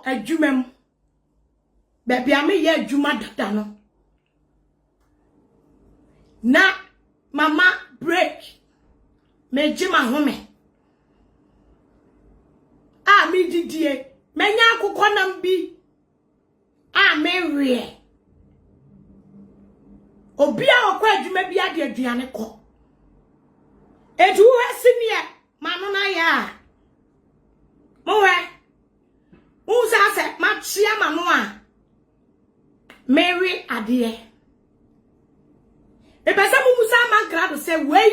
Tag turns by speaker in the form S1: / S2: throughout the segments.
S1: wo adwumam baby ame ye adwuma dada no na mama break me jima home a me didie menya akukọ nam bi a me wie obi a okwa adwuma bi ade aduane kọ edu hasinie manu na ya mowe uza se machia manu a Mary ade e pesa mu musa man grado se wei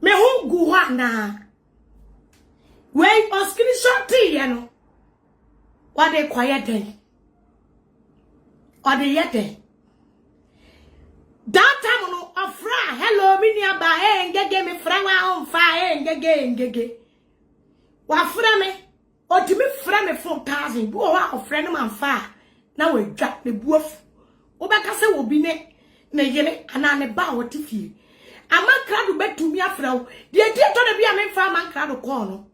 S1: me hungu ha na wei o screenshot ye no what they quiet den or the yete that time no afra hello me nia ba ngege me fra wa on fa ngege wa fra me o ti me fra me 4000 bu o wa ofra no man fa na we dwa ne buafu o be ka se wo bi ne yele ana ne ba wo ti fie amankrado betumi afra wo de ti to ne bi amemfa amankrado ko no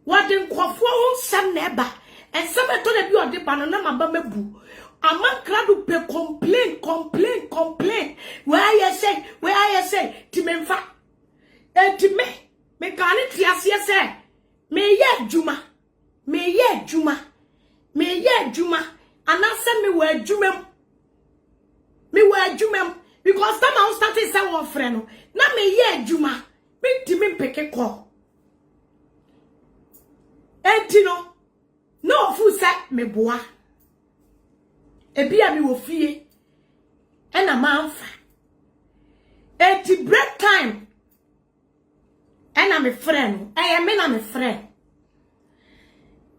S1: wade nkofo ho nsam na eba ensem to ne bi ode ba no na maba mabu amankrado pe complain where I say ti memfa enti me kan ti ase se me ye adwuma anase me wa adwumam because time I started say one friend no na me ye adwuma me ti me peke call enti no fu say me boa ebia me wo fie ena manfa enti break time ena me friend me na me friend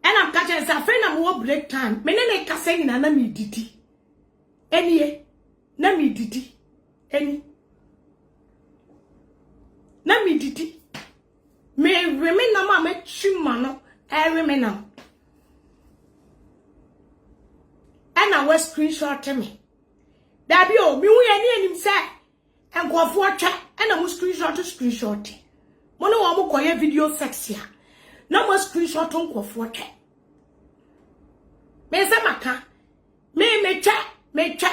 S1: and I'm catching a friend I'm wo break time. Me ne ka say na me didi. Enie na me didi. Eni. Na me didi. Me remain na ma me chuma no. I remain na. And I was screenshot me. Dabi o mi hu ye ni anim say enkofo atwa and I was screenshot. Mo no wo mo koye video sexy. Na mo screenshot nkofo atwa. Me se maka me twa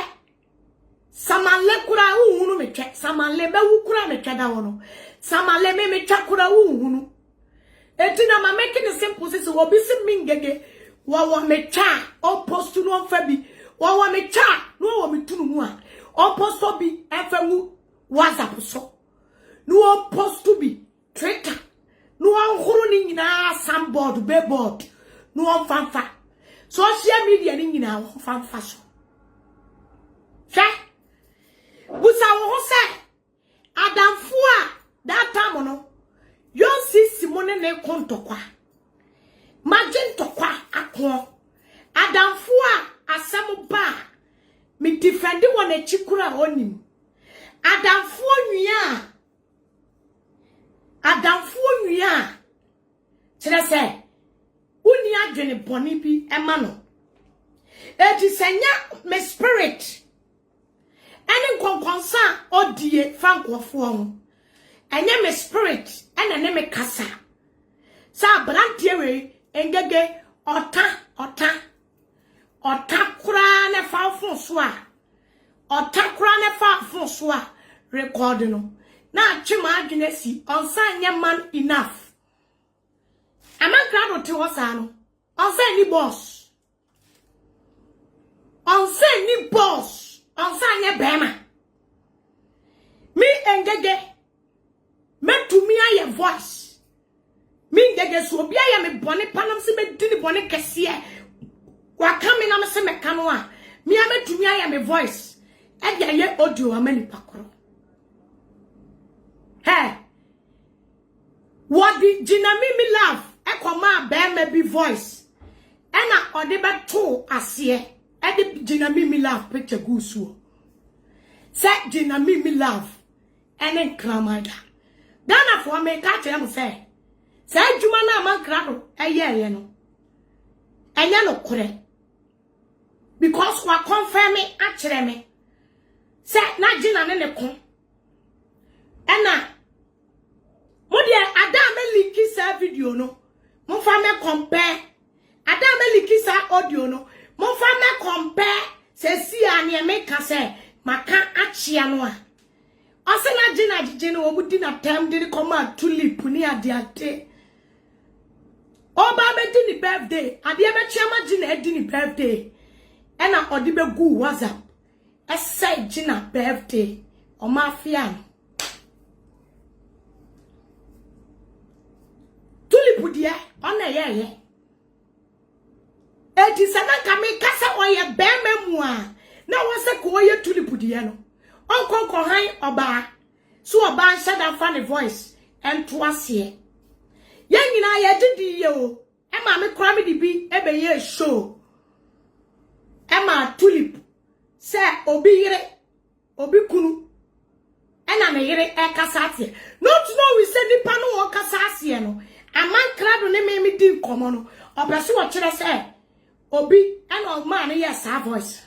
S1: samale kura uhunu me twa samale be wu kura me twa da wono samale me twa kura uhunu eti na ma make the simple say wo bi se mingege wo me twa o post no fa bi wo me twa no wo me tunu mu a o post bi efa mu WhatsApp so no o post bi Twitter no anhuru ni nyina samboard beboard no on fanfa social media ni nyina wo fanfa so hwe busa wo se adamfo a that time no yo sisi mo ne kontokwa magentokwa akon adamfo a asem ba me defend won achikura onim adamfo nwia kire se uni adwene boni bi ema no eti senya me spirit ene konkonsa odie fankofo ho enye me spirit ene ne me kasa sa brantie we engege ota kura ne fafo so a record no na twema adwene si onsa nye man enough amankrado te wosa no onsa ni boss onsa nye bema mi engege metumi aye voice mi engege so obi aye me bone panam se medini bone kese wa kame na me se meka no a mi ametumi aye me voice e dia ye audio amani pakoro hey what did Jinamimi love ekoma bema bi voice ena ode beto ase e de Jinamimi love picture gusuo se Jinamimi love ene kramada Ghana for me ka tell am say adwuma na amankrado eye no enye no kore because wa confirm me akere me se na Jina ne ko ena modi ada me link sa video no mo fa me compare Adama likisa audio no. Mo fa me compare se si ane me ka se maka achia no a. Ose na gina no obudi na time de come tulip ni ade. Oba be di ni birthday, ade be chiama gina di ni birthday. Ena odi be gu WhatsApp. Ese gina birthday. O mafia. Tulip dia, ona ye. Eti sana kame kasa oye beme mu a na wose ko oye tulip dia no onkonko han oba so oba nhyɛ da fa ne voice ento ase ye nyina ye didi ye o e ma me kora me dibi e be ye show e ma tulip se obi yire obi kunu e na me yire e kasa ate no to know we say nipa no wo kasa ase no amankra do ne me di nkomo no obeso wo kire se Obi and old man, yes, our voice.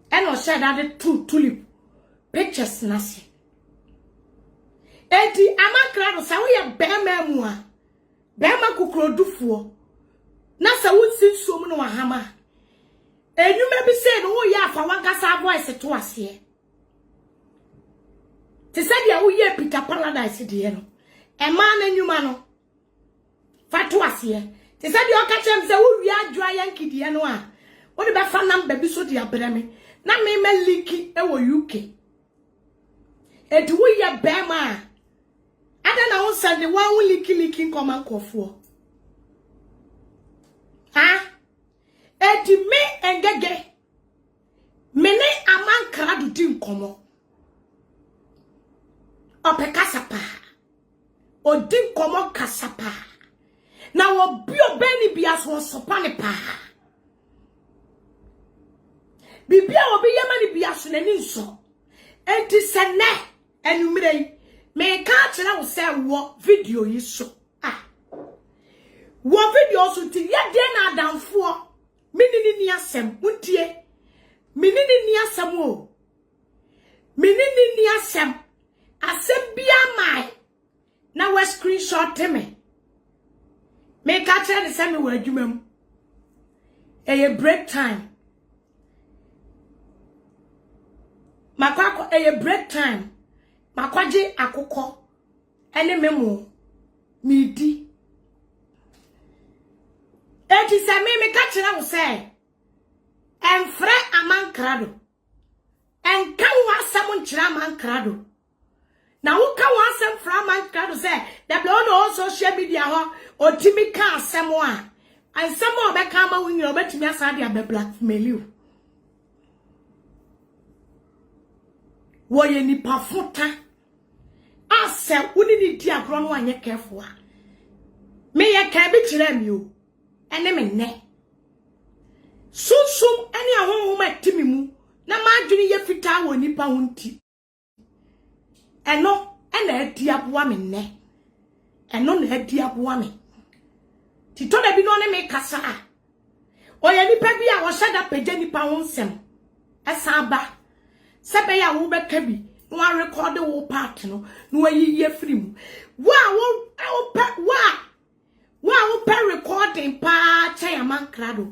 S1: And I said that two tulip pictures, Nasi. Eti amakrado sa we ya bema mua. Bema kukro du fuo. Nasa would sit so no hama. And you may be saying, oh, yeah, for one cassa voice to us here. Te said, ya, we ye Peter Paradise, dear. A man and you mano. Fatu us here. Te said you catch him say we are dry Yankee dia no a. What the fan number be so dia breme. Na me leaky e wo UK. E do we ya bema. Ada na won send the one leaky come and kofo. Ha? E di me engege. Me ne amankra do di nkomo. Ope kasapa. O di nkomo kasapa. Na wo bio beni bias won sopane pa. Bibia obi yamani bias nani nso. Enti sene enumire me ka kire wo se wo video yi so. Ah. Wo video so ti ye de na adamfo. Minini ni asem untie. Minini ni asem o. Minini ni asem. Asem bia mai. Na we screenshot me. Me catch the same way adwumam. A break time. Makwako a break time. Makwaje akoko. Ene memo. Midi. Eti se me catch na wo say. Enfre amankrado. Enka wo asem nkyira amankrado. Na wo ka wo asem fra amankrado say, the blow no social media ho. Otimi ka asemo a ansemo obeka ma wunyi obetimi asade abe blackmail you wo ye nipa fota ase woni ni di agro no anye careful a me ye ka bi kire mi o ene me ne susum ene ahonho ma timi mu na ma adwini ye fita wo nipa hunti eno ena adi aboa me ne eno na adi aboa me Tito de bi no ne me kasa a. Oye nipa bi a wo shada page nipa wonsem. Esa ba. Sebe ya wo be ka bi. No record wo part no. No ayiye free mu. Wo pe recording pa cha ya mankrado.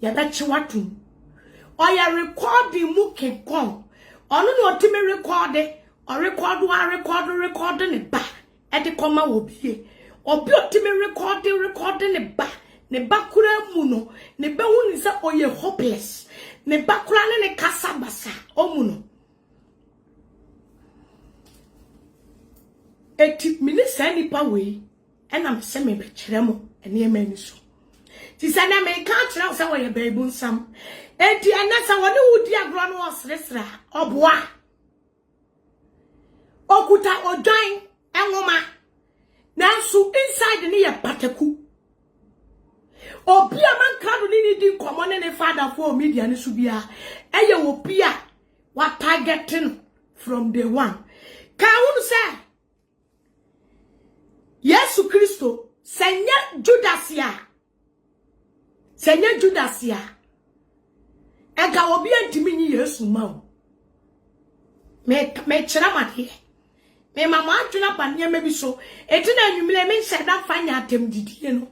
S1: Ya be chi watum. Oya recording mu kenkon. Onu no otime record o record ne ba. E de koma wo bie. Obi otime recording ne ba kura mu no ne ba hu ni se oye hopeless ne ba kura ne kasa basa omu no eti minisa nipa we ena me se me be kire mo ene e mani so ti se na me ka kire se wo ye baabu nsam eti ena se wo ne wudi agro no osresra oboa okuta odwan enwoma nanso inside ni ye pataku obi amankrado ni di komo ne father for media ni so bia eye obi a wa targeting from day one ka unu say Yesu Kristo senya Judasia ega obi antimi ni Yesu ma me chira made me mama atuna panye me bi so etina anwumle me nhyeda fanya atem didie no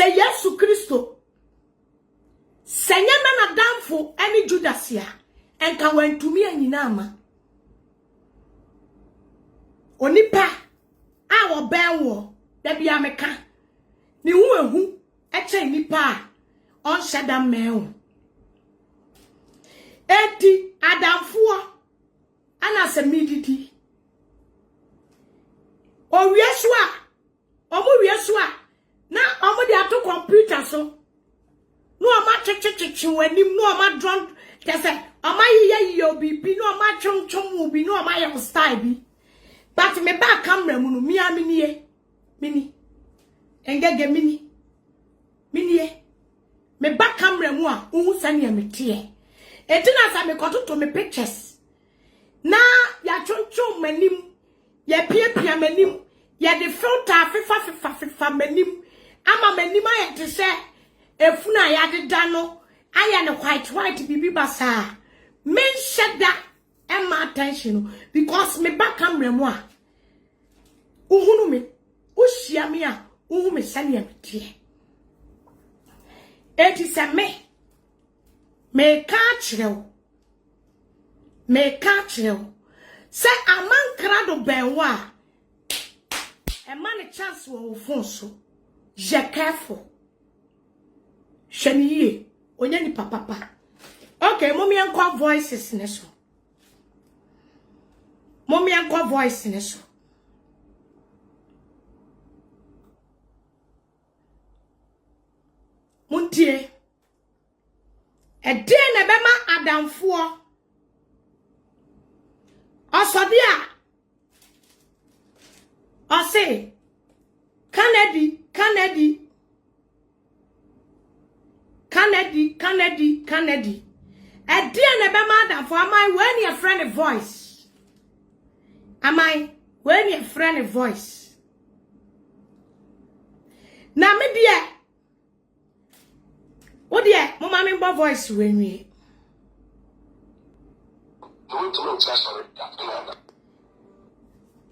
S1: Say Yesu Kristo. Senya na damfo any Judas ya. Enka wentumi anyinama. Onipa a wo ben wo da bia meka. Ni hu ehu eche nipa on shadam mehu. Eti adamfo ana se mididi. O wieswa. Omo wieswa na omo de ato computer so. No ama chichichichi wanim no ama drone kese ama yiye obibi no ama chonchon obi no ama ye style bi. But me ba camera mu no mi amini mini. Engege mini. Mini me ba camera mu a uhu sane me tie. Etina sa me kototo me pictures. Na ya chonchon manim, ya pia manim, ya de filter fifa manim. Ama manim aye te se efuna ya de dano aya ne white bibi basa. Men sheda my attention because me back camera mu a uhunu me ushia me a uhu me sane me tie. Eti se me ka chrew se amankra do benwa e man chance wo phone so je careful shaniye onya ni papa. Okay, mommy enko voices ne so. Mommy enko voice ne so. Muntie e dey na bema adamfo osodia ose Kennedy e dey na bema adamfo am I when your friend voice na me dia o dia mo ma me bo voice we nwie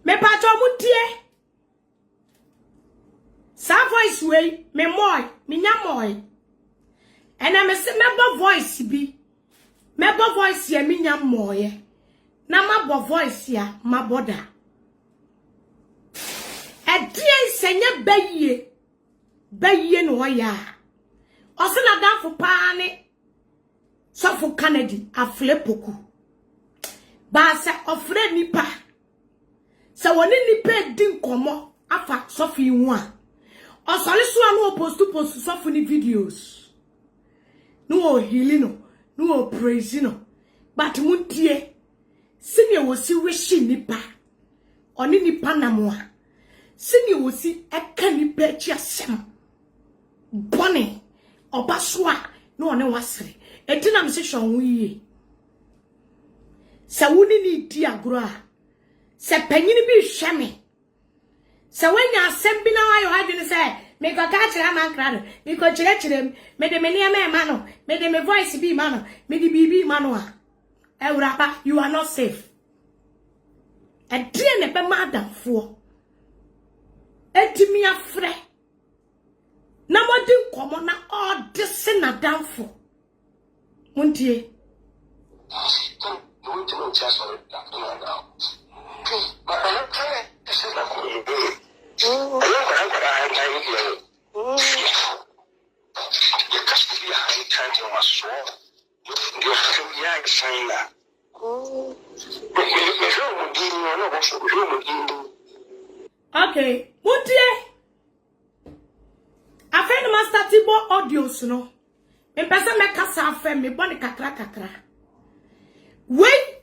S1: me pato mutie sa voice we me moy me nya moy ena me se me bo voice bi me bo voice ya me nya moy na ma bo voice ya ma boda e die senye bayiye no ya osina danfo paane sofo Kennedy aflepoku ba se ofre nipa se woni nipa di nkomo afa sofo hu a osole so anu post sofo ni videos no o healing no o praise no but muntie sini wosi wishi nipa oni nipa na mo a sini wosi eka nipa chi asem bone obaswa no one wasre etina me se hwon yiye se woni ni di agro a se panyini bi hweme se wanya asem bi na ayo adwene se me ko ka kire amankra do me ko kire me de me ne ma no me de me voice bi ma no me de bibi ma no a ewraba you are not safe edie ne be madamfo etimi afre na modi nkomo na odese na damfo muntie okay, muntie afeni master tibo audios no me pesa me kasa afa me boni kakra wait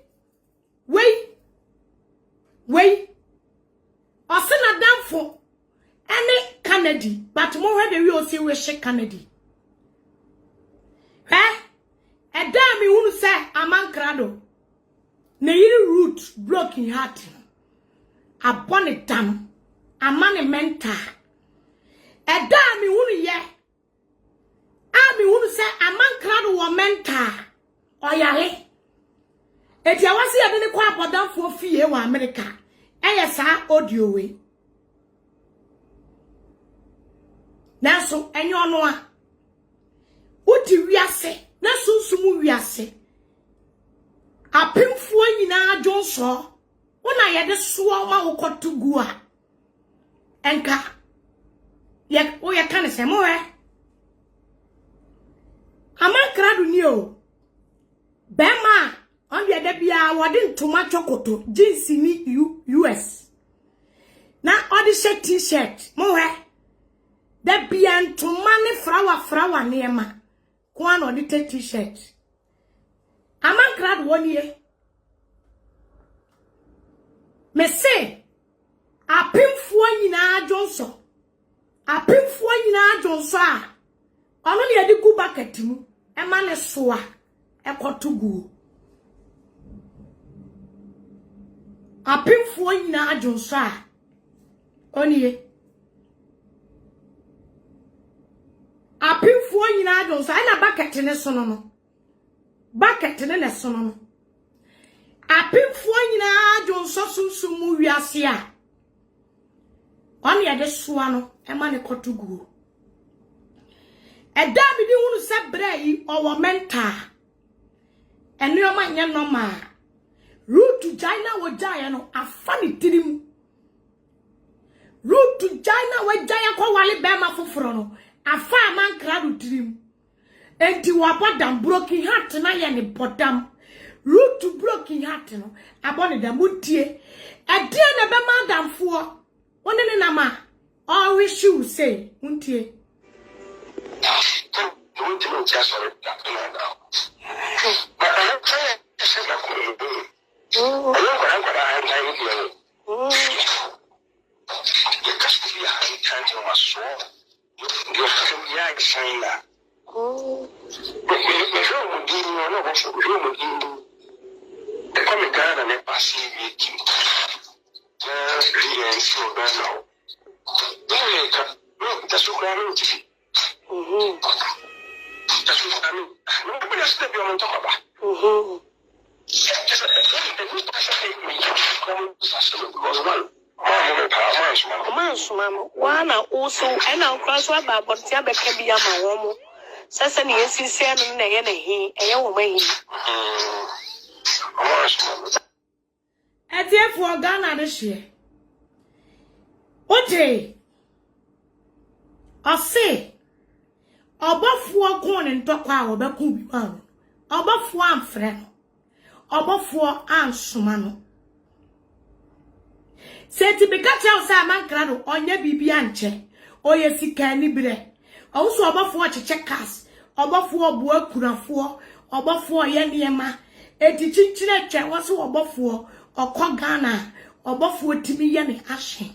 S1: osina damfo ene Kennedy but mo hwe we o si we she Kennedy eda mi hunu se amankrado na yiri root broken heart abone dam amane mental eda mi hunu ye ami hunu se amankrado wo mental oyare eti awase ya de kwa abodamfo fie wa America eye sa audio we Nanso enyo no a odi wiase na sunsumu wiase apemfo nyina adwonso wona yede soa ma wokoto gu a enka ye wo ye kan se mo he amankrado ni o bema on ye de bia wode ntoma chokoto jeans ni US na odi she t-shirt mo he de bia ntoma ne frawa ne ma ko an odi t-shirt amankrado woni ye me say apemfo nyina adwonso a ono ne yedi gu bucket mu e ma ne soa e kotogu apemfo nyina adwonso a oni apemfo nyina adwonso na bucket ne sono no bucket ne sono no apemfo nyina adwonso sunsumu wiase a oni yede soa no e ma ne kotogu Eda bi di hunu se brei owo menta eno ma nya no ma root jaina wo jaya no afani tirim root jaina wo jaya ko wale be ma foforo no afa man krado tirim enti wa bodam broken heart na ye ne bodam root broken heart no abone da mutie ede na be ma damfo woni ne na ma always you say muntie
S2: don't just sorry that now. But I don't try to say that I don't you just be a high time to my soul. You're from young China. But you don't give me no also room in the coming down and a passive eating. Just really so bad now. No, that's what I'm to be. That's what I mean. Nobody has to be on top of that.
S3: One also, and I'll cross what about Tiabe can be a woman. Sassany is sincere and he, a young woman.
S1: And therefore, Ghana this year. Okay. I say. Obafuo kon ntokwa obeku bi ma no obafuo amfre no obafuo ansoma no seti bika cha usa mankra no onye bibi anche oye sika ni bire owuso obafuo cheche cars obafuo bu akurafo obafuo ye niema eti chinchire che woso obafuo okọ Ghana obafuo timi ye ne ahye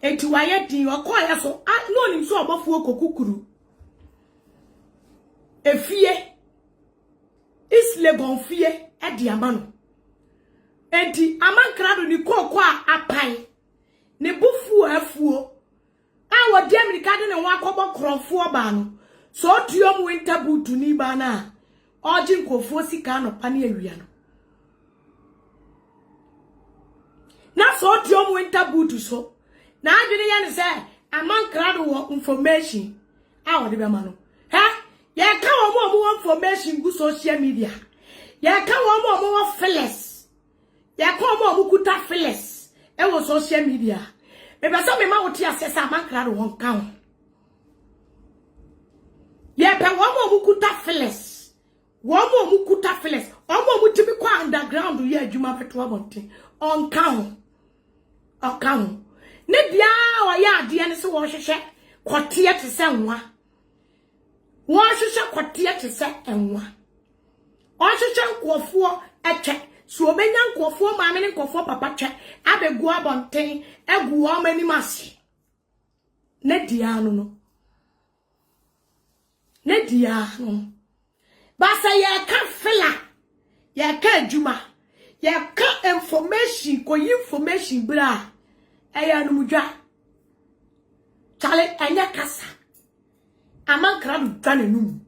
S1: eti waye din okoya so no nim so obafuo kokukuru efie islegon fie edi amano enti amankrado ni kokko apai ne bufuo afuo awo di amerika de ne wa akọbọ krofo ba no so otuo mu winter boot ni ba na oji nkofuo sika no pa na awia no na so otuo mu winter boot so na adwene ya ne se amankrado wo information awo de be ma no ha ye ka wo mo information gu social media ye ka wo mo feelings ye ka wo mo kuta feelings e wo social media me be so me ma wo ti access amankrado won ka wo ye pe wo mo kuta feelings wo mo kuta feelings o mo timi kwa underground ye adwuma feto abonte on ka wo o ka wo ne bia o ya ade ne se wo hwehwe kote te se nwa wo hwehwe kote te se enwa o hwehwe nkofuo eche so obenya nkofuo maame ne nkofuo papa twe abegu abonten egu o mani mase ne dia no ne dia no basa ye ka fela ye ka adwuma ye ka information ko information bra eya no mudwa chale anya kasa amankra du dwane num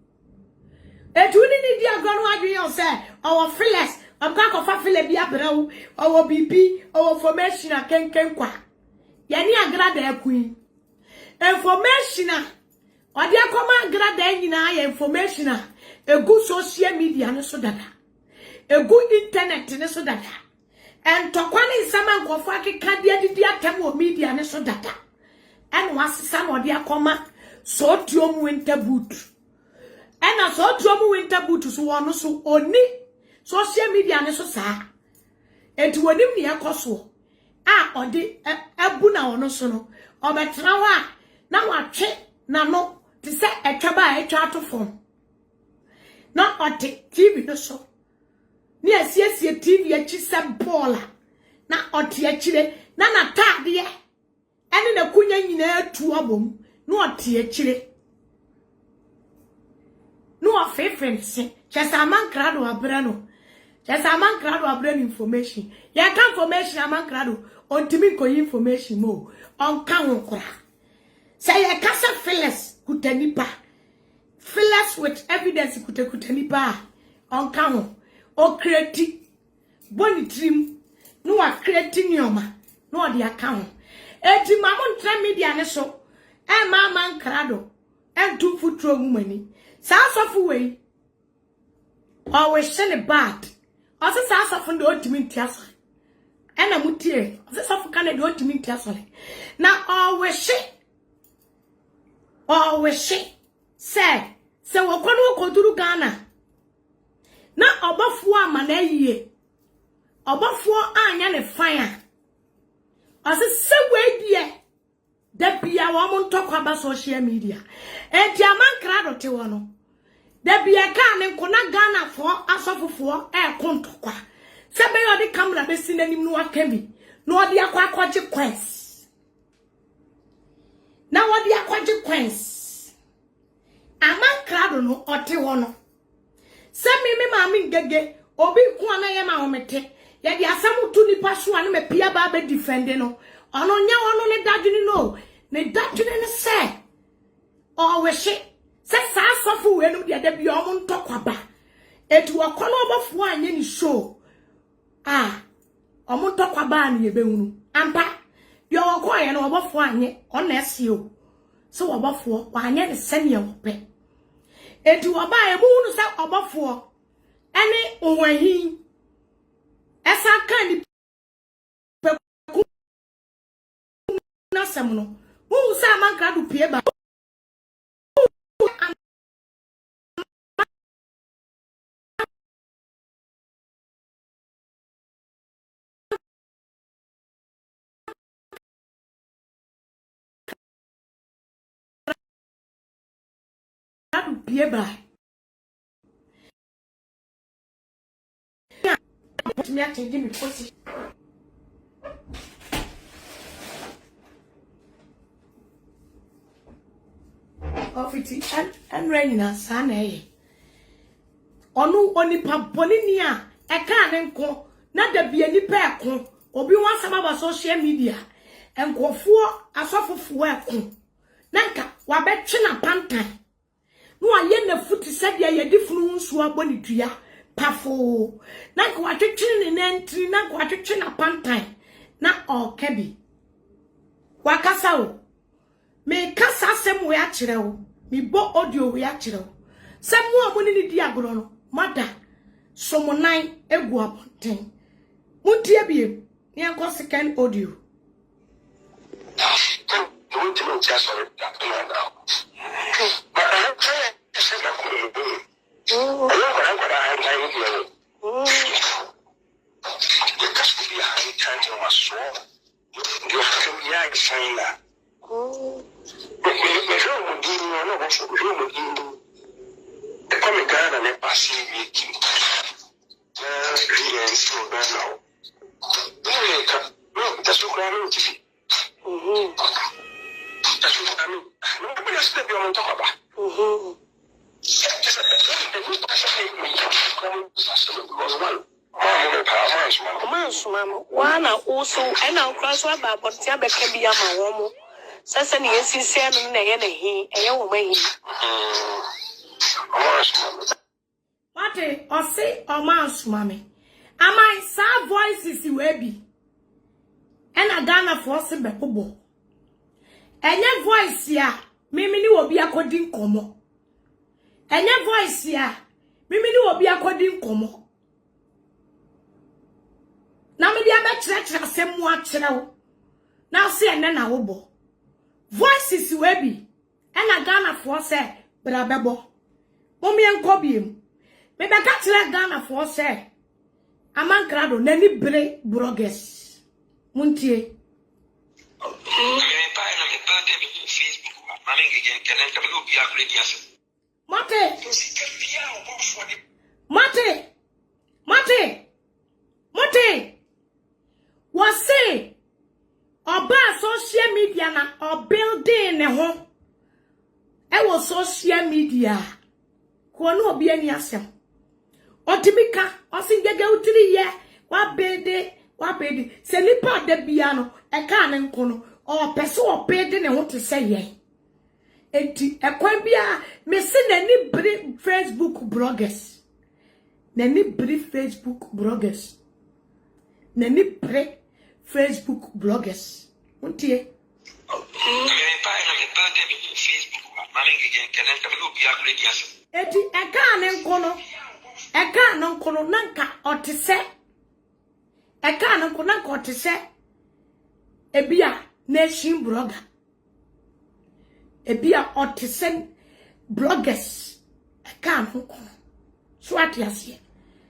S1: etuni ni dia gonu adwen yo se our feelings amka ko fa feel bia brawo our bibi our information akenken kwa ye ni agra da akui information odi akoma grada nyina ya information egu social media ne so dada egu internet ne so dada en tokwani nsama nkofo akeka dia didi atem o media ne so dada en wasesa no odi akoma so tuom winter boot en so tuom winter boot so wono so oni social media ne so saa enti wonim ne yakoso a odi abu na wono so no obetra ho a na watwe na no ti se etwaba a etwa to fom na odi TV no so ni asiesie TV achi se bola na odi achire na tade ene na kunya nyina atu abom na odi achire no afefense chesa man krado abra no chesa man krado abra information ya ka information man krado ontimi ko information mo on kan kura say ya kasa feelers kutanipa feelers with evidence kutanipa on kan o create boni trim no wa creating yoma no de account eti mamon tra media ne so e ma man krado e tu futro mumani sa sofu we always send bad ose sa sofu ndo otimi ntiaso ena mutie ose sofu kan de otimi ntiaso na always say wokono koduru Ghana na obafuo amana yie obafuo anya ne fan ose se we die da bia wo mo ntokwa ba social media enti amankra do te wono da bia ka ne nkona Ghana fo asofofo kontokwa se be yo de camera be sinanim no akami no odi akwaje quest na odi akwaje quest amankra do no ote wono se me maami ngege obi ku ana ye ma homete ye di asam tu nipa so ane me pia ba be defend no ono nya wono ne dadwini no ne dadwini ne se o we hye se sa asofo we no de da bia o mo ntokwa ba etu okono obofo anye ni show o mo ntokwa ba na ye behunu ampa yo okoye no obofo anye o na ese o so obofo anye ne se ne ope etu oba e muhunu se obofo ene onwahin esa kan ni na semno muhunu se amankra do pie ba pie ba me atende me fosse ofiti and rain sana onu onipa bonini a e ka ne nko na da bia nipa ekon obi wan sama ba social media enkofo asofofo ekon nanka wa betwe na pantan no aye na futi sadia ye difunu nso aboni dua pafo na ko atwetwe ne nantri na ko atwetwe na pantan na okabi wakasa o me kasa sem we akire o mi bo audio we akire o sem mo amuni ni di agoro no mada somonan egu abonten muntie biem ni anko second audio
S3: Wana also and now cross what about Tiabekabia Mawomo. Sassan yes, he said, and he, a young way.
S1: Mate, or say, or mouse, mammy. Am I sad voices you be? And a Ghana for Simba Kubo. Enye voice ya mimi ni obi akodi nkomo. Enye voice ya mimi ni obi akodi nkomo. Na me dia be kire asem mu akire wo. Na se ene na wo bo. Voices we bi. Ena Ghana for say bra bebo. Momi enko biem. Me be ka kire Ghana for say amankrado nani bre bloggers. Muntie. Mate. Was say oba social media na or building ne ho. E was social media. Ko no obi ani asem. Otibika osingege utiri ye wa bede se nipa de bia no e ka ne nkono o pese o bede ne ho te se ye. Enti ekwan bia me se nani bre Facebook bloggers. Nani bre Facebook bloggers. Nani bre Facebook bloggers. Untie. Eti eka ne nkono nanka otise. Eka ne nkono nanka otise. Ebia nation blogger. Ebia otise bloggers. Eka nkono. Swati asie.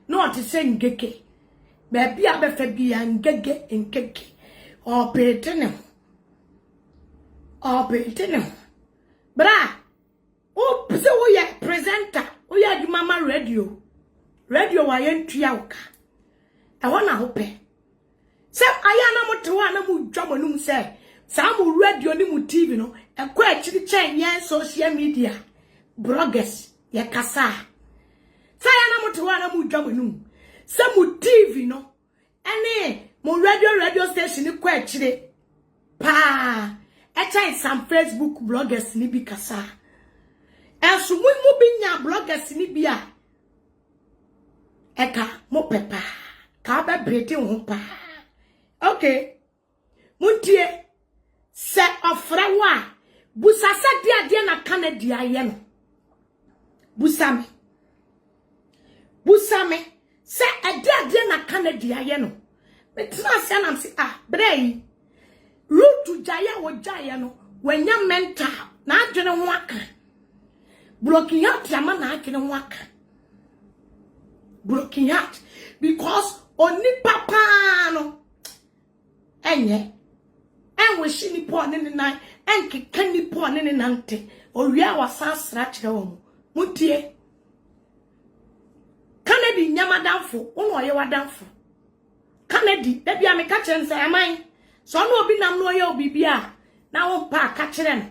S1: No otise ngeke. Baby abefa bia ngege. Opetene. Bra. O pese wo ye presenter. O ya mama radio. Radio wa ye ntua woka. E ho na hope. Se aya na motewa na mu dwa manum se. Sa mu radio ni mu TV no. E kwa akiri chen ye social media. Bloggers ye kasa. Sa aya na motewa na mu dwa manum. Se mu TV no. Ene mu radio station ni kwa akiri. Pa. E chen some Facebook bloggers ni bi kasa. Enso mu binya bloggers ni bia. Eka mo pepa. Ka ba brede ho pa. Okay. Muntie se ofra wa busasa dia na Canada aye no. Busame se dia na Canada aye no. Betra se na se brei. Rutu jaya wo jaya no. Wanya mental na adwene ho aka. Broken heart yama na adwene ho aka. Broken heart because oni papa no enye enwe shi ni po ne nan enkeka ni po ne nante owia wasasra kire wo mutie Canada nyama danfo ono ye wadanfo Canada da bia me ka kire nsa aman so no obi nam no ye obi bia na wo pa ka kire no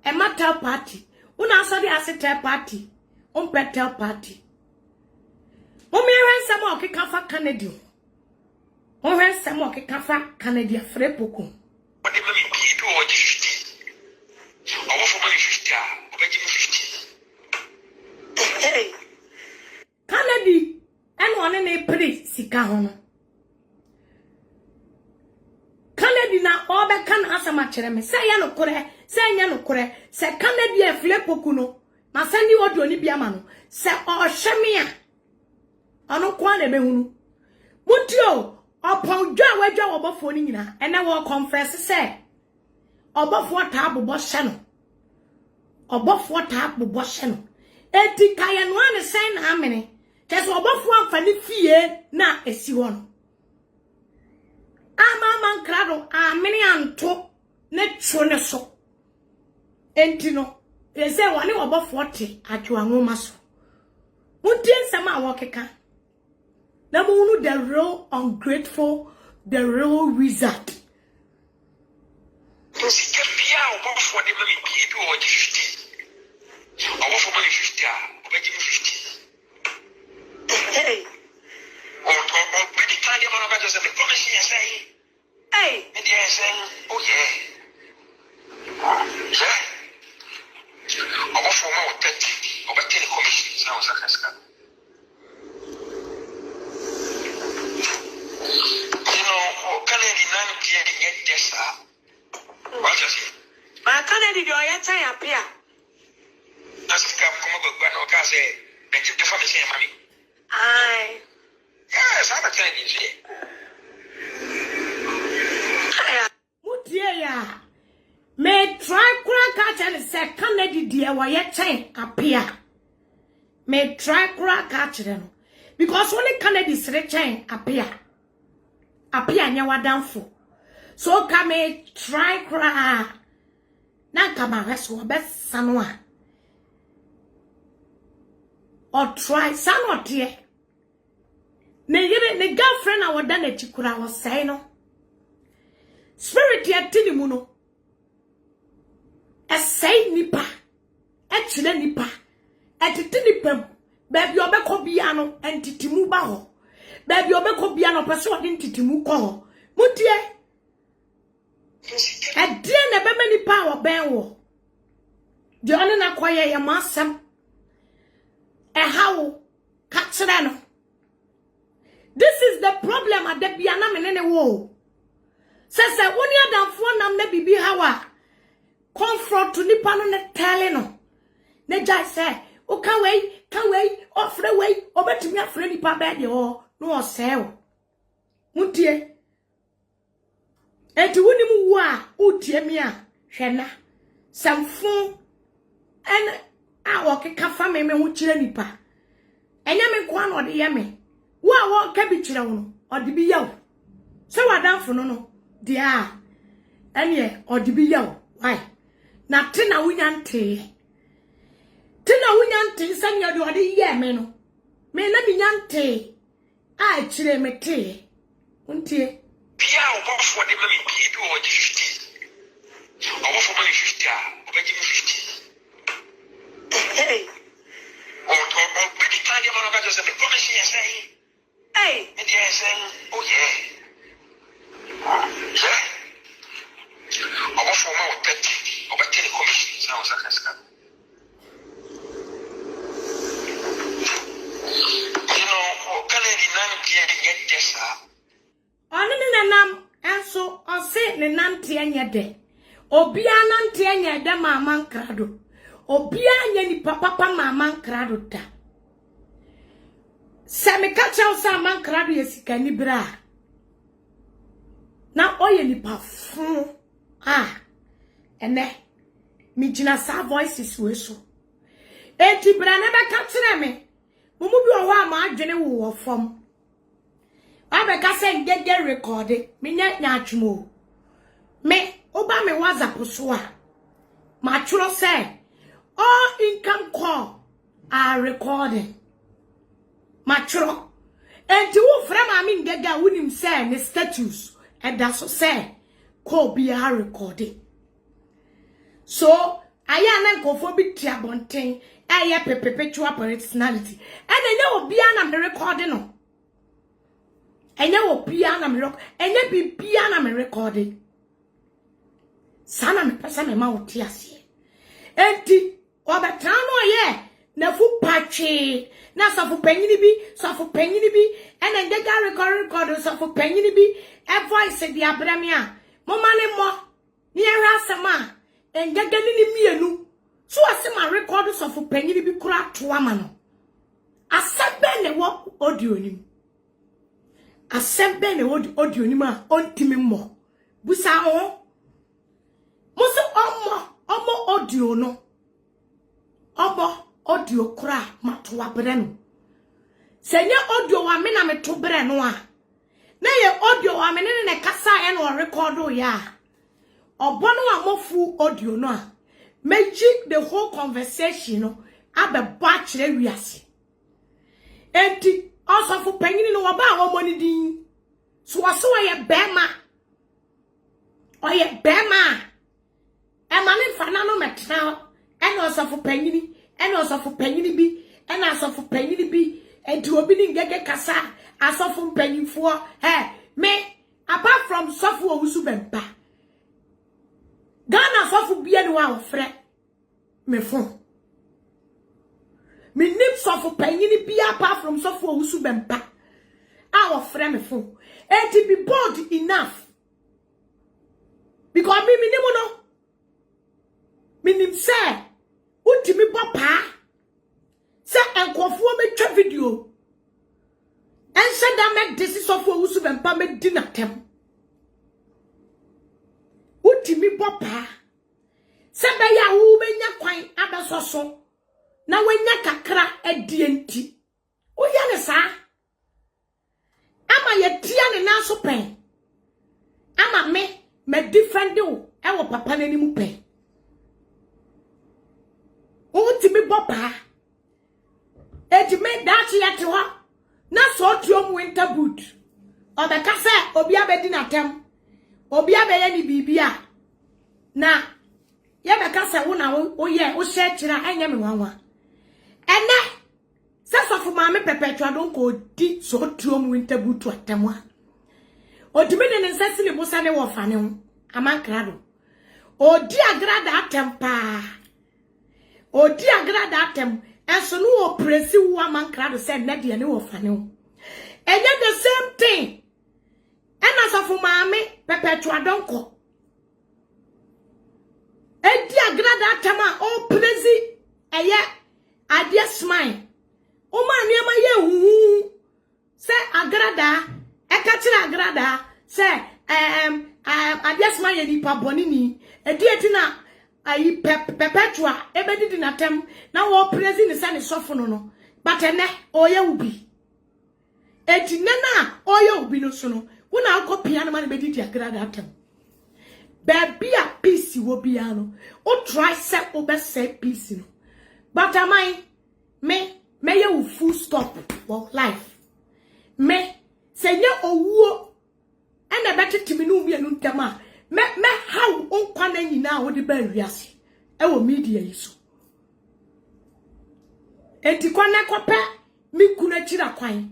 S1: e matter party una asode asete party on petel party Omi ensema okeka fa Canada. O ensema okeka fa Canada frɛ poko.
S2: Ode me bi do o 50. Owo fo me 50 a, o be me 50.
S3: Hey.
S1: Canada eno ane na epre sika ho no. Canada na o be kan asama kire me. Se ya no kore, se nya no kore, se Canada e frɛ poko no. Ma se ni odo ni bia ma no. Se o hweme a ano kwa na behunu mutio opon dwa wadwa wobofo ni nyina ene wo conference se obofo ta abobọ hye no obofo ta abobọ hye no eti kaye no ane sen na amene keso obofo amfa ni fie na esi ho no ama nkrado amene anto ne tro ne so enti no ese woni obofo te atwa nwoma so mutie nsema awokeka na munu the real ungrateful, the real wizard.
S2: Because bia o bo for the me bi do o 50. O for me 50 a, o be me 50.
S3: Hey.
S2: O be the time man about just me promise you say.
S3: Hey.
S2: And they say, oh yeah. Yeah. O for me o 30. O be take commission. So o sakaska. You know, can I deny get this? What you say?
S3: Kennedy or your time appear.
S2: That's come back no can say that you defend the same money.
S3: Aye.
S2: Yes, I'm a Kennedy.
S1: Mutia me try kura catch and say Kennedy dear why your time appear. Me try kura catch them because only Kennedy's chain appear nyawa downfall. So come try kura na kama reso best sanwa or try sanwa tie ne girlfriend a woda na chikura was say no spirit ya tini mu no e say nipa e chile nipa e titi nipa baby obekọ bia no entiti mu ba ho baby obekọ bia no pese odi entiti mu ko ho mutie Adie na bema nipa wo ben wo. De one na kwaye ye masem. Hawo ka kire no. This is the problem adabia na menene wo. Sese woni adamfo nam na bibi hawa. Comfort to nipa no ne tele no. Ne jai say, "O kan wei, ofre wei, obetumi afre nipa be de o, no o se o." Mutie eti woni mu wo a utie mi a hwena samfo en a wo keka fa me ho kire nipa enya me kwa na ode ye me wo a wo ka bi kire wo no ode bi yaw se wadanfo no de a ene ode bi yaw why na te na wunya nte sanya de ode ye me no me na bi nyante a kire me te untie
S2: Pia for the money people or 50. Or for money 50, or 50.
S3: Hey.
S2: Or pretty time you want to just the promise you say.
S3: Hey.
S2: And you say, oh yeah. Yeah. Or for more 30, or 10 commissions. I was a casca. You know, can I get this?
S1: Oni ne nam enso ose ne nante anya de obia nante anya de mama nkrado obia anya ni papa mama nkrado da se me ka chaw sa mama nkrado yesika ni bra na oye ni pafun ene mi gina sa voices we so eti bra ne be ka kire me mumu bi o ho ama adwene wo fom Abeka say get recorded. Me nyatwumo. Me oba me WhatsApp so a. Ma churo say all income call are recording. Ma churo. Enti wo fra ma mi ngega wonim say ne status and that so say call be a recording. So aya na nkofo bi tia bonten aya perpetual personality. And enye obi na me recording no. Enye wo pia na me rock enye bibia na me recording sana me pesa me ma wote ase enti obetano ye na fu pachi na safu panyini bi ene ngega record safu panyini bi e voice di abrami a mo mane mo ni era asema ngega ni mienu so asema record safu panyini bi kura to ama no asabe ne wo audio ni Asembe ne audio ni ma ontimi mo busa ho muso omo audio no obo audio kura mato abre no senye audio wa me na me to bre no a na ye audio wa me ne kasa ye no record ya obo no amofu audio no a meji the whole conversation no abebo a kire wiase enti also for penny no waba wo money din so ye bema oye bema e mane fana no metra and also for penny and also for penny bi and also for penny bi and to obi ni ngege kasa also for penny for me apart from sofu owusu bempa Ghana sofu bia no wa ofre me fon me nip sofu panyini bia apart from sofu owusu bempa our friend me fon and to be bold enough because me nimo no wonim say utimi papa say enkofo me twa video ense da me this of wusu bempa me di natem utimi papa say be ya wo benya kwan abesoso na wanya kakra adie nti oya ne sa ama ye tia ne na so pen ama me different do e wo papa na ni mu pen o ti mi papa e ti me da chi yate ho na so tuom winter boot o be ka se obi abedi na tem obi abeye ni bibia na ye be ka se wo na wo ye wo she kira anya me wanwa ene se so fu ma me perpetual don ko di so tuom winter boot atemwa odimi ne nsasi ne musa ne wo fane ho amankrado odi agrada atempa odi agrada atem enso no wo presi wo amankrado se ne de ne wo fane ho enye the same thing ena so fu ma me perpetual don ko edi agrada atema o presi eye adie smile o ma niam ye hu se agrada ekachira agrada se adie smile ye di pa bonini edi etina ayi perpetual ebedi na tem na wo presi ni se ni sofo no but ene oye ubi eti nena oye ubi no so no wona akopia na ma bedi di agrada tem baby a peace wo bia no o try se o be say peace no but am I me you full stop for life me se nye owuo ena betitimi no bia no ntama me how on kwana nyina wo de ba wiase e wo media yi so enti kwana kope mi kuna chira kwan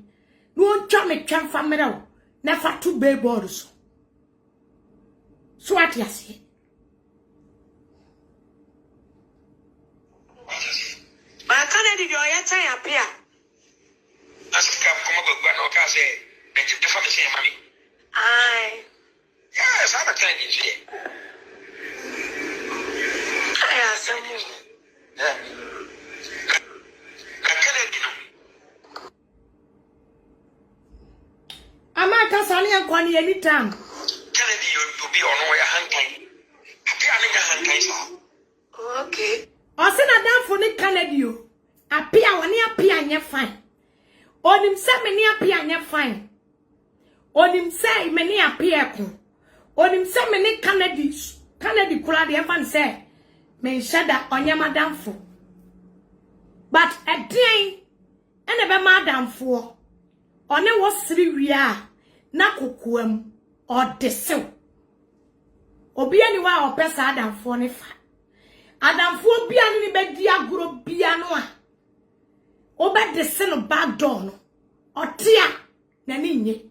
S1: no ntwa me twa famere wo na fa to billboard so what you say
S3: ma kana di yo ya tan apia
S2: Asika kuma gbagba na ka say na ti defa me say mami
S3: ai
S2: yes I'm a kind of shit
S3: ai asamu
S2: yeah kakele dino
S1: amaka sani akwani anytime
S2: Kennedy you be on your hand apia na ya hand sa
S3: okay
S1: osina danfo ni Kennedy o apia woni apia nye fine onim se me ni apia nye fine onim se me ni apia ko onim se me ni Kennedy kura de fan se me shada onye madamfo but edin ene be madamfo one wo siri wia na kokoam odesew obi ani wa opesa adamfo ne fa adamfo bia ni be di agoro bia no a obedese no back door no otia na ninye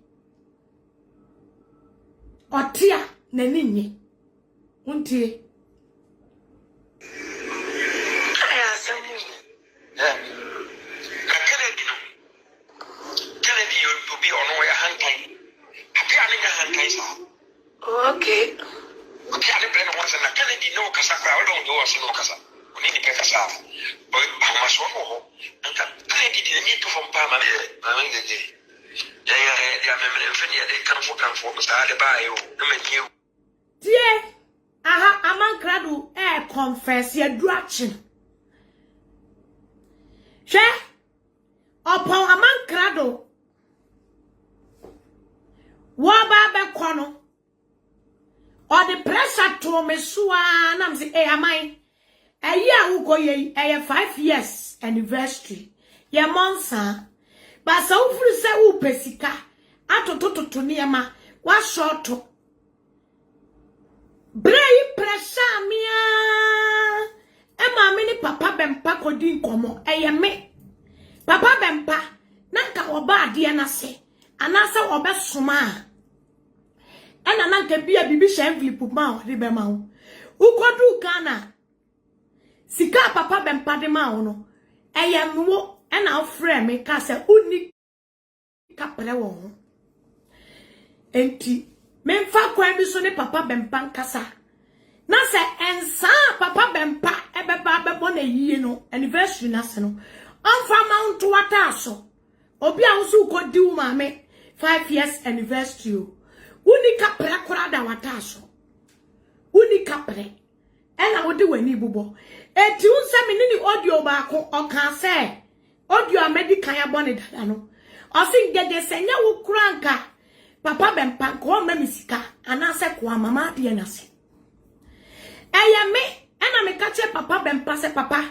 S1: otia na ninye untie
S3: ai asamu
S2: yeah Kennedy no Kennedy you be on your hand apia na ya hand sa
S3: okay
S2: apia na bre no wasa na Kennedy no kasa kwa o don do wasa no kasa oni ni pe kasa boy ma so no ho nka Kennedy di ni to from pa ma ngege ya me mfeni ya de kan fo sa de ba yo no me niu
S1: tie aha amankrado confess ya duachi she upon amankrado wo ba be kono or the pressure to me suwa na mzi amai eya uko ye 5 years anniversary ye monsa ba sa ufuru se upesika atotototo niema wa short brei pressure mia ema me ni papa bempa kodi nkomo eye me papa bempa nanka oba ade na se anasa obesoma ena nanka bia bibi sha envelope ma o de be ma wo ukodu Ghana sika papa bempa de ma wo no eye nwo ena ofre me ka se uni kapre wo enti memfa kwa bi so ne papa bempa nkasa na se ensa papa bempa na yie no anniversary na se no onfa mount wata so obi a wo ko di wo maame 5 years anniversary uni kapre kora da wata so uni kapre ena wo de wani bubo eti unsa me ni audio ba ko oka se audio american ya bone dada no o sin gede senya wo kranka papa bempa ko ma misika anase ko mama de na se eye me ena me ka che papa bempa se papa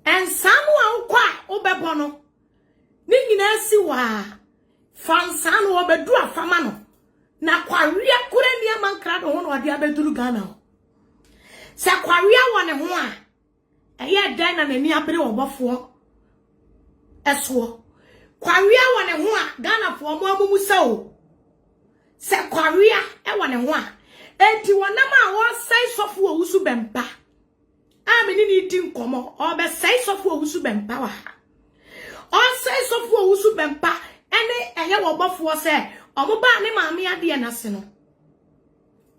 S1: ensanu a kwa obebo no ni nyina si wa fansanu obedu afama no na kwaria kure ni amankra do ho no ade abeduru Ghana se kwaria wone ho a eye dan na nani abere obofo eso kwaria wone ho a Ghana fo mo amumu se kwaria e wone ho a enti wonam a wo sai sofo owusu bempa a me ni di nkomo obe sai sofo owusu bempa wa o sai sofo owusu bempa ene eye wo bofo se omo ba ne maame ade na se no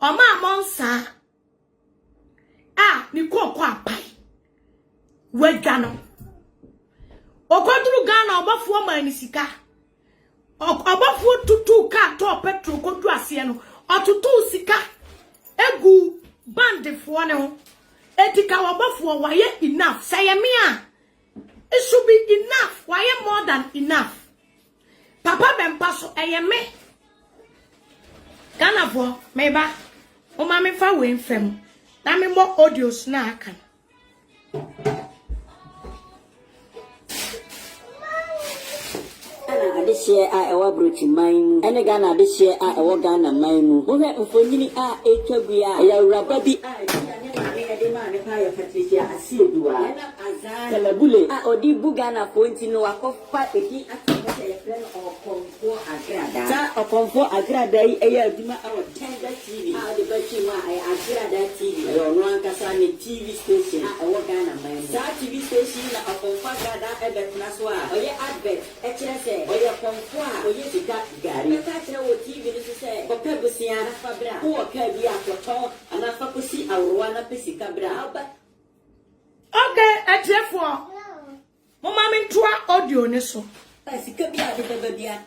S1: oma amonsa ni kokọ apai wega no okoduru Ghana obofo mani sika obofo tutu ka to petrol kodu ase no otutu sika egu bandefo ne ho etika obofo waye enough say me a it should be enough waye more than enough papa bempa so me Ghana fo meba o ma me fa we mfem na me mo audios na aka
S4: ana ade share a ewa brochi man ene Ghana ade share a ewa Ghana man mu wo hwe mfonyini a etwagu a ya uraba bi a ede ma ne pa ya Patricia Asieduwa ena azan telebule a odi bu Ghana ponti no akofa edi atete ya friend okonfo agrada ta okonfo agrada yi eya aduma awo tender TV a de bachi ma ay agrada TV yo no ankasa ne TV station a ewa Ghana man sa TV station na okonfo agrada ebe tnaso a oye advert e kire se oye okonfo a oye sika gari ka kire wo TV ni se boka busia na fabra ko ka bi akoto ana fakosi awrowa na pesika bra
S1: okay atefo mo ma me ntoa audio ne so
S4: pesika bi ade baba bia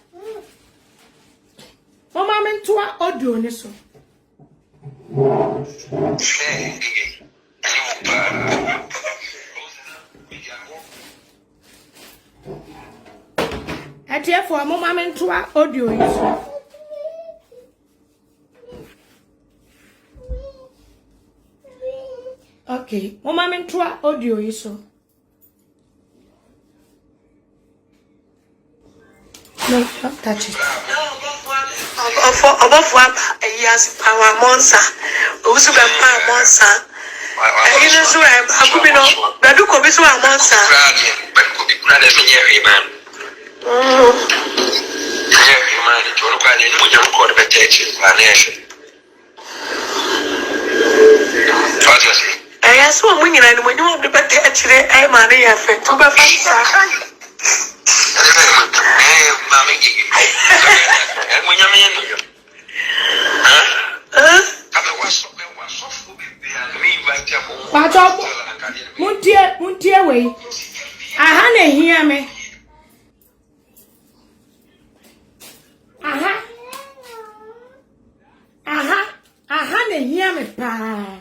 S1: mo ma me ntoa audio ne so atefo mo ma me ntoa audio ne so okay, mama mentua audio iso. No, don't touch it.
S3: Above one years power monster. Usu power monster. You know so I could be no. But do could be so a monster.
S2: But could be brother Jerry man. Jerry man, you don't call it when you call the protection planation. What you say?
S3: I saw when you want to bet actually, I'm Maria Fett. To be
S1: Muntie way. Aha na hear me. Aha na hear me pa.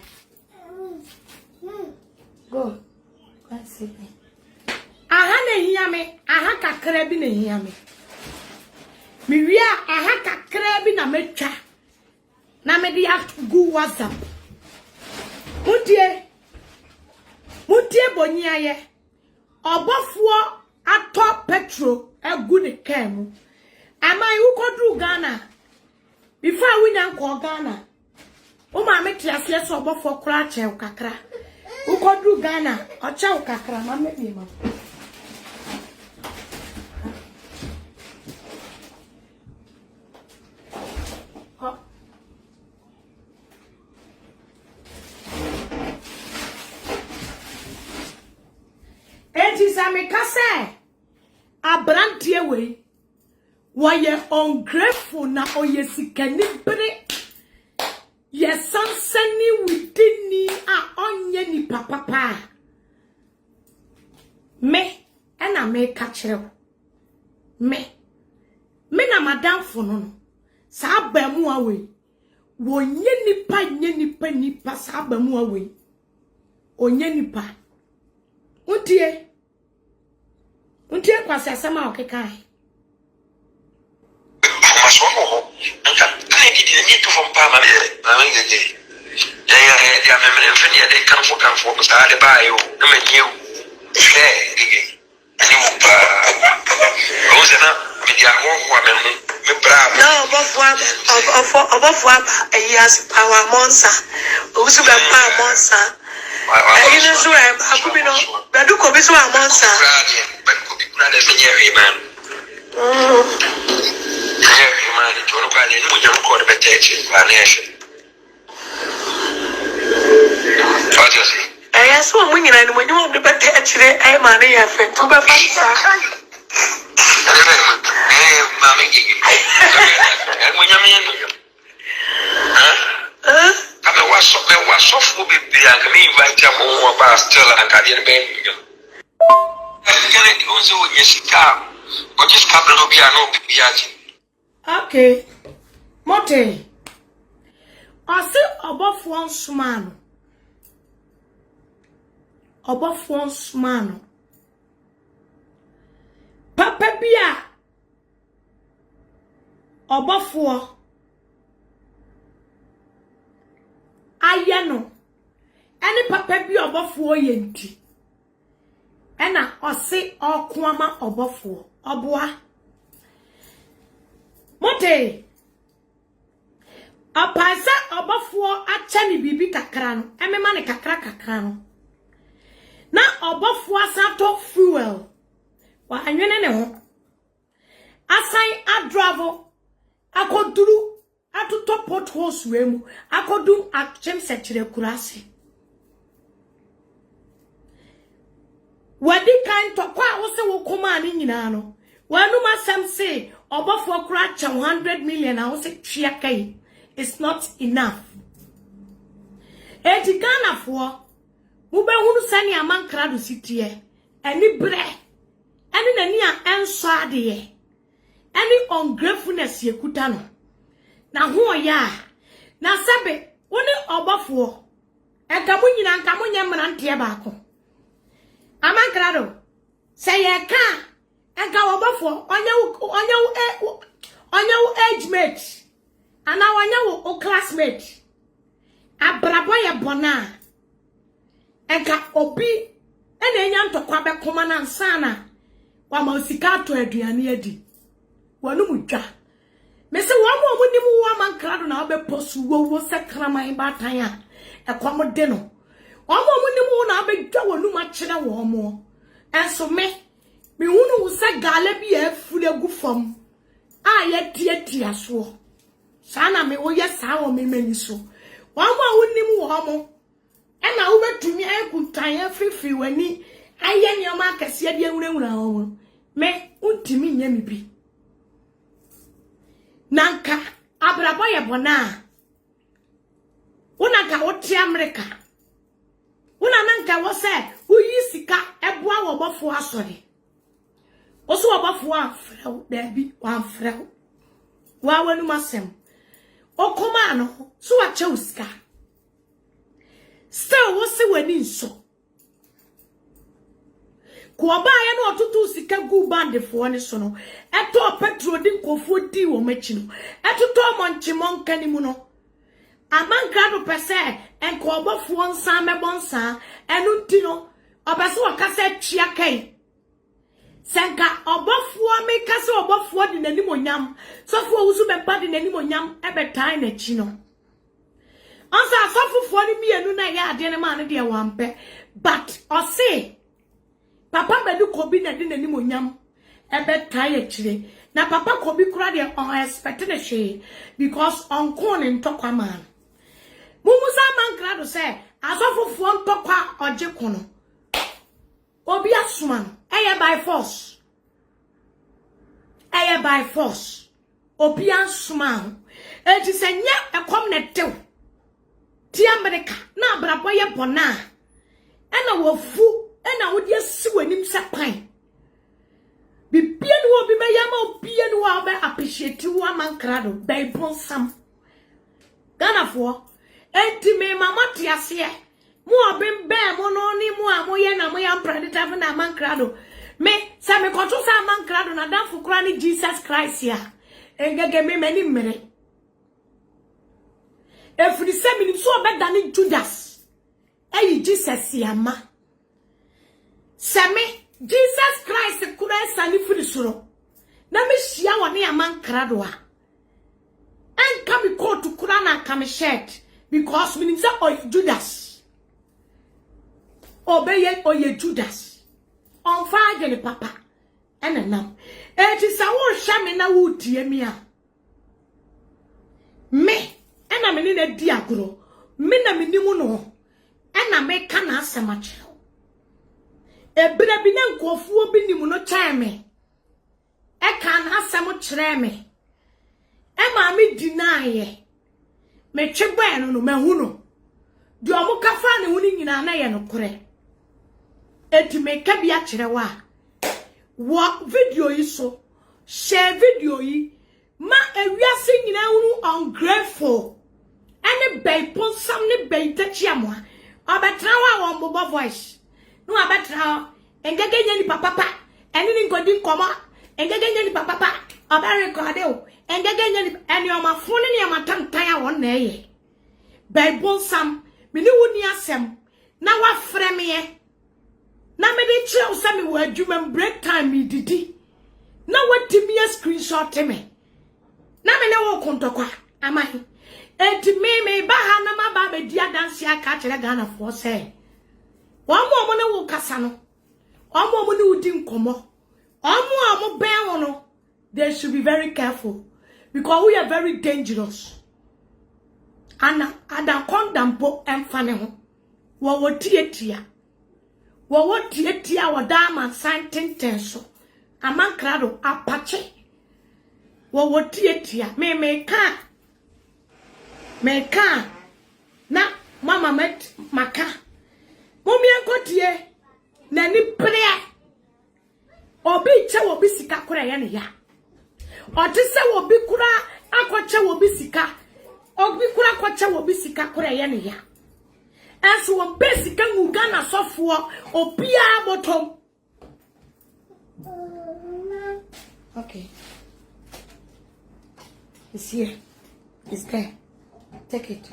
S1: Go. Go see me. Aha na hear me. Aha kakra bi na hear me. Mi wia aha kakra bi na metwa. Na me dia go WhatsApp. Muntie bonia ye. Obofuo atọ petrol egu ne kemu. Amai ukodru Ghana. Before we nan ko Ghana. O ma me tiase so obofuo kra che kakra. Ukodru Ghana, ocha ukakra ma me bi ma. Kase abrantie we woye ungrateful na oye sikani bre ye sansani witini a onye ni papa me ena me ka kire me na madam fono no sa abamu awe wonye nipa sa abamu awe onye nipa untie kwase asama okekai
S2: information ho nka kan di ni to from pa ma me ngege ya me mfeni ya de kan fo sa de ba yo na me nyu ngege ani mo pa o zena me dia ho me bravo
S3: no obofwa yes power monster obusu be power monster you know so akubi no bedu ko bi so a monster
S2: but ko bi kuna de fenye man man to no kwa ni mo nyam ko de beteche kwa na ehwe fajasi
S3: yes wo munyina ni mo nyam de beteche ai ma na ya fe to be fansa
S2: mami gigi mo nyam yen kama waso fu bibiri aka me invite am on ba still aka de be yo kana di onzo nyesika o just couple no bia no bibia ji
S1: okay mote ase obofo nsumano papa bia obofo ayano ene papa bi obofo yenti ena ose okoama obofo oboa mote apasa obofo acha ni bibi kakra no emema ne kakra no na obofo asato fuel wa anwene ne ho asan adravo akoduru atuto potholes wemu akodu achem sekire kurase wadi kan to kwa wo se wo koma ani nyina no wanu masam se obofo kura cha 100 million a wo se twia kai it's not enough eti Ghana fo mu be hunu sani amankra do sitie eni bre eni nani a enso ade ye eni ungratefulness yekuta no na ho ya na sabe woni obofo ega munyina nka munye mrante baako amankrado say ye ka ega obofo onye age mate ana onye classmate abrabo ye bona ega obi ena enya ntokwa be koma na nsana wa ma osika to aduane adi wonu mudwa mese wo mo nimu wa mankrado na obe posu wo sekraman batan a ekwam de no wo mo nimu na obe dwa wonu ma kire wo mo enso me hunu se gale bi afule gu fam a ye tie so sana me wo ye sa wo me mani so wo mo nimu wo mo ena wo betumi ekutan afifi wani aye nyoma akase de nwurawura wo me untimi nya mi bi nanka abrabo ye bona unanka wote America nanka wo se uyi sika eboa wo bofo asori wo so wo bofo afrew dabi wa afrew wa wanu masem okoma no so wa che usika still wo se wani nso ko ba ya no otutu sika gu band fo ne so no eto petrol din kofo di wo machi no etoto monchimon kani mu no amanka do pese enko obofo nsa mebonsa enu ti no obese wakasa twia kai senka obofo me kase obofo di nani monyam sofo wusu be pa di nani monyam ebetai na chi no ansa sofo ni mienu na ya ade ne ma ne de wampe but ose papa bedu kobi na di nani monyam ebetai e chire na papa kobi kura de on expect na hwe because on kon ntokwa man mumusa mankra do say asofofo ntokwa oje kono obi asuman eye by force obi asuman enti se nya ekom ne tew ti America na abrabo ye bona ena wofu ena wo de si wanim se pan bibia no obi meyama obia no wa be appreciate wo amankrado Bible sam Ghana for enti me mama tiase mo obim be mo no ni mo a mo ye na mo yam predator na amankrado me sa me koto sa amankrado na dan fukura ni Jesus Christ ya engege me mani mere efri se minim so obeda ni Judas eyi Jesus ya ma Same Jesus Christ kura sani firi soro na me hia woni amankrado a enka mi coat kura na kam shirt because minim say oy Judas obeye oye Judas on fire ni papa enenam eti sa wo hwa me na wo tie mi a me ena me ni na di agoro me na me nimu no ena me ka na asemache ebire bi na nkofuo bi nimu no kyan me e ka na asem kire me e ma me deny me twebe no mahu no di omo kafa ne huni nyina na ye no kore eti me ka bia kire wa video yi so share video yi ma ewiase nyina hunu ungrateful ene Bible sam ne beitachi amoa obetra wa won bobo voice no abetra engege nya ni papa eni ni nkodi nkoma engege nya ni papa obere kode o engege nya ni eni o mafone ni amatantan a won na eye Bible sam me ni woni asem na wa freme ye na me de chire o me wo adwuma break time me didi na watimi a screenshot me na me ne wo kontokwa amahi enti me ba ha na ma ba be dia dance aka kire Ghana for say omo ne wo kasa no omo ne udi nkomo omo ben wo no they should be very careful because we are very dangerous ana ada kondampo emfane ho wo tietia wo tietia wo dama santenten so amankrado apache wo tietia me ka na mama met maka momi enkotie na ni pre obi che obi sika kura ya ne ya oti se obi kura akwache obi sika obi kura akwache obi sika kura ya ne ya aso wo besika nguga na sofo obi a bottom. Okay, it's here, it's there, take it.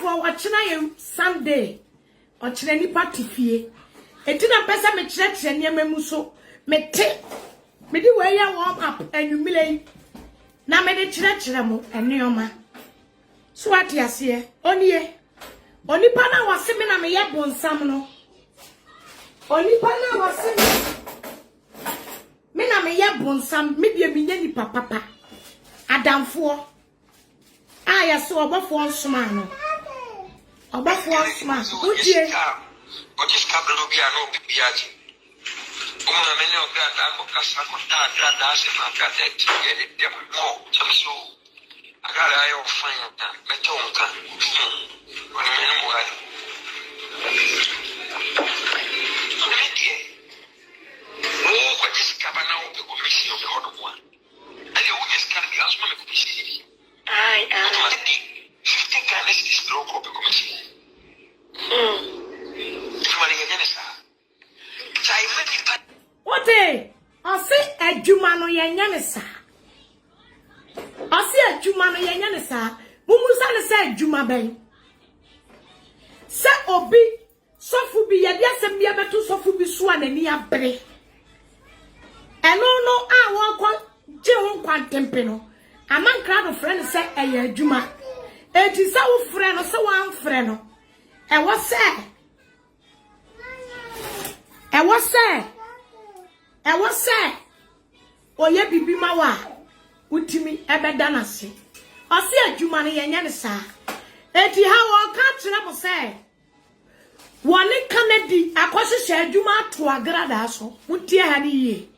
S1: For watching you Sunday or Chinese party fee. It didn't pass me church and Yamemuso. Me take me the way you warm up and you millay. Now me the church and Neoma. So what you see? Only pana was sitting on me yet one samno. Only pana was sitting. Me na me yet one sam, maybe a million papa. Adam for. I saw about one smile. About one smile. Good day.
S2: What is Cablo Biano Biagi? Uma many of that, I'm a Casacota, Gradas, and I got that to get it there. Oh, so I got a eye of fire, Metonka. When I know why. Oh, what is Cabana of the commission of the other one? And you just can't be as one of the city. I am 50 Ghana's is stroke of the commission.
S1: What day? I say a Jumano Yanyanisa. I say a Jumano Yanyanisa. Mumusana said Juma Ben. Sa obi, sofu be a yes and be able to sofu be swan and near bre. And no, I walk on Jim Quantempeno. A man crowd of friends say a Juma. It is our friend or so one friend. And what say? And what say? And what say? Oh, ye bibi mawa. Utimi ebedanasi. I see a Jumani yanyanisa. Eti how can't you say? One Kennedy, a cautious Juma to a gradaso. Mutia had ye.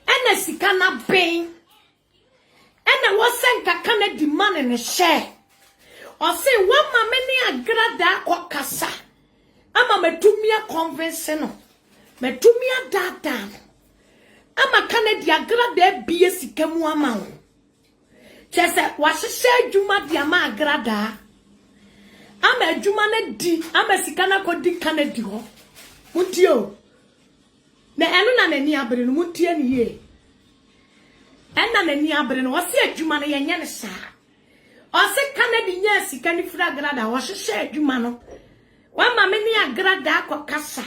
S1: And a sikana pain. was sent a Kennedy man in a share. Or say, one mammy agrada or cassa. Ama metumia conventional. Metumia dada. Ama Kennedy agrada be a sikemu amount. Just was a share Juma diama agrada. Ama Jumane di, ama sikana kodi Kennedy ho. Mutio. Na enu na nani abere no mutie ne ye. Enna nani abere no wose adwuma no yenye ne saa. Ose Kennedy nya sika ni fura grada wo hwehwe adwuma no. Wa ma me ni agrada akokasa.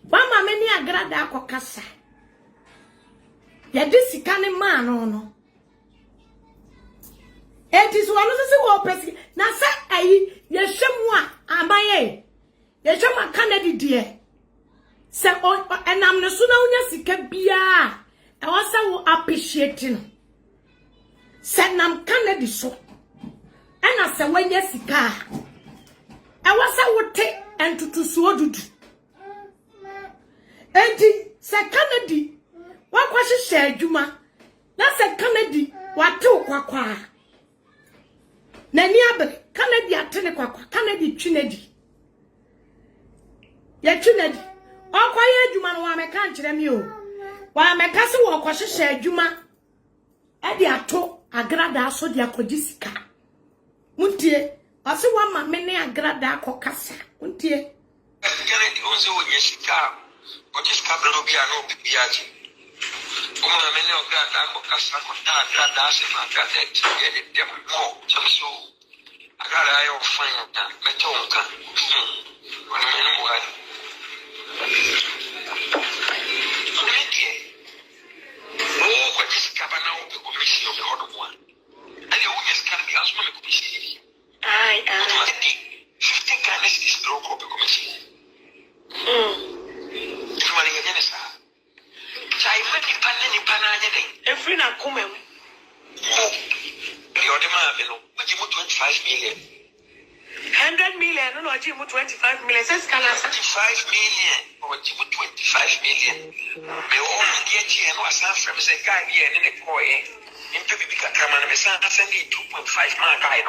S1: Wa ma me ni agrada akokasa. Ya de sika ne ma no. Enti so anu se wo pesi na sa ayi ye hwemu a amaye. Ye hwema Kennedy de. Se enam ne so na unya sika bia e wasa wo appreciating se nam Kennedy so ena se wanya sika e wasa wo te entutu so odudu enti se Kennedy wakwahye adwuma na se Kennedy wate kwakwa nani abere Kennedy atene kwakwa Kennedy twinedi ya twinedi Okoye adwuma no wa meka nkyere mi o. Wa meka se wo kwahye adwuma. E de ato agrada aso de akodi sika. Muntie, ase wa ma me ne agrada akokasa. Muntie.
S2: Kennedy onze wo yesika. Kodi sika bro bia no biaji. O ma me ne agrada akokasa ko ta agrada ase ma agrada ti de mo chamso. Agrada ayo fanya ta metonka. Wona me no wa
S3: Every na come
S2: 25 million.
S3: 100 million, no, I give 25 million. Says can
S2: 25 million, or 25 million. Me only get here and was not from the guy here in the boy. Into the big camera, and send it 2.5 man guy.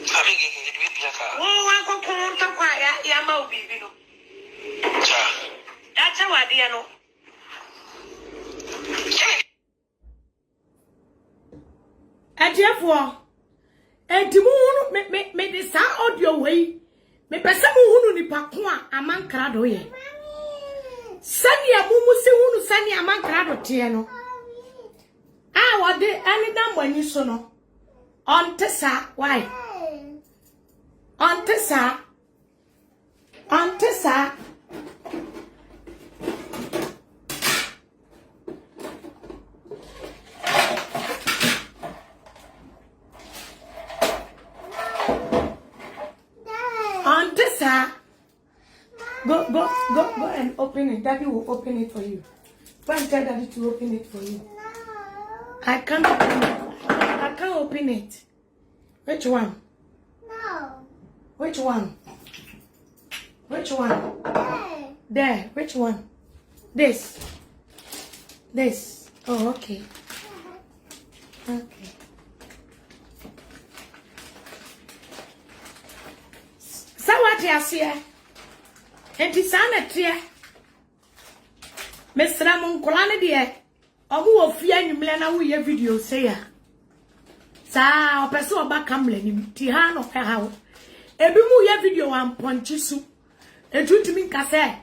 S2: I mean,
S3: oh, I go to quiet Yama Bibino. That's how I did know.
S1: And therefore, and to me the sound audio way. Me pesa mu hunu ni pakwa amankra do ye. Sani amumu se hunu sani amankra do tie no. Ah wode ani dam wani so no. Ontesa why? Ontesa. Ontesa. Go and open it. Daddy will open it for you. Go and tell Daddy to open it for you. No. I can't open it. I can't open it. Which one?
S5: No.
S1: Which one? Which one?
S5: There.
S1: There. Which one? This. This. Oh, okay. Okay. So what you see? Enti sana tria mesra mon kolane de omo ofia nwumle na wo ye video say ya sa opese oba kamle ni ti ha no fa ha ebi mu ye video wan ponchi su etutimi nkase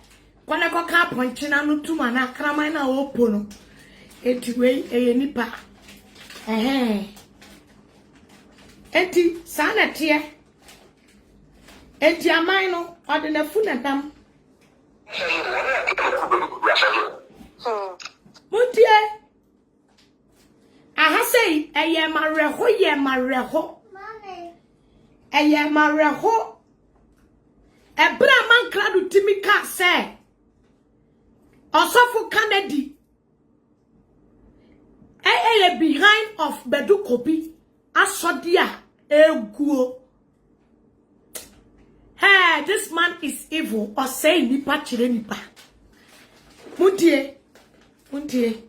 S1: kwana ko ka ponchi na no tuma na kraman na opo no enti we eye nipa enti sana tria enti amai no ode na fu na dam Mutie aha sei eye mareho
S5: Mommy.
S1: eye mareho ebra man kradu timika se Osofo Kennedy behind of Bedu Kobi asodia eguo. Hey, this man is evil or say nipa chire nipa. Muntie.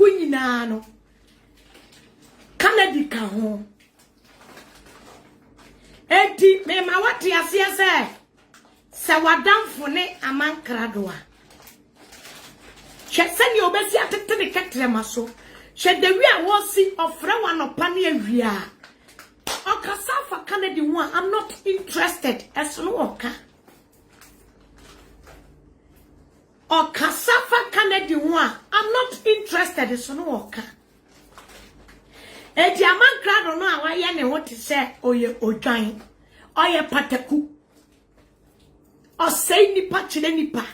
S1: egu nyina no Canada ka ho enti me ma wate ase se wadamfo ne amankrado a hwe se ne obesi atete ne ketrema so hwe de wi a wo si ofre wa no pa ne awia okasa fa Canada one I'm not interested as no oka okasa fa Canada one I'm not interested as no oka eti amankrado no a wa ye ne ho te se oye odwan oye pataku o sei nipa chile nipa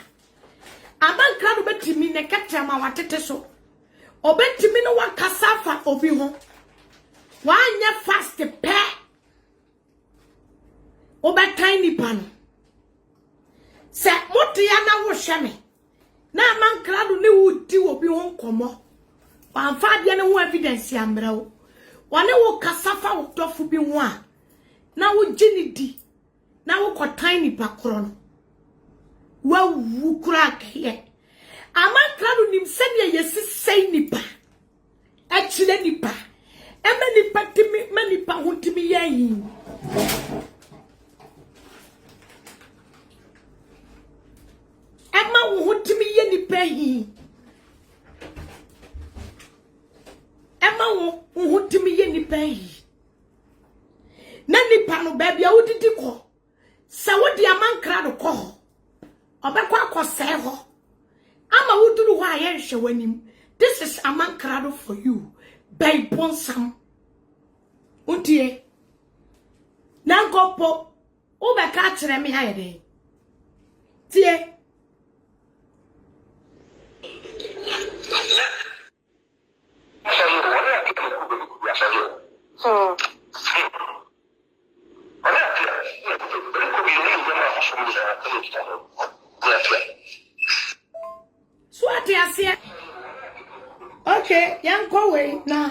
S1: amankrado betimi ne ketrema watete so obetimi no wakasa fa obi ho wanya fast pe obetan nipa no se motia na wo hwe me na amankrado ne wudi obi ho nkomo wanfa de ne ho evidence ambrawo wane wo kasafa wo tofo bi ho a na wo gini di na wo kotan nipa kro no wa wu kura ke amankrado nim se ne yesisei nipa achile nipa ema nipa timi manipa ho timi yayi ema wo ho timi ye nipa yi ema wo ho timi ye nipa yi na nipa no ba bia wodidi ko sa wodi amankrado ko obekwa akose ho ama woduru ho aye hwe wanim this is amankrado for you by bonsam untie na gopo ubeka kire me ha yede tie Swati asia. Okay, young go away now.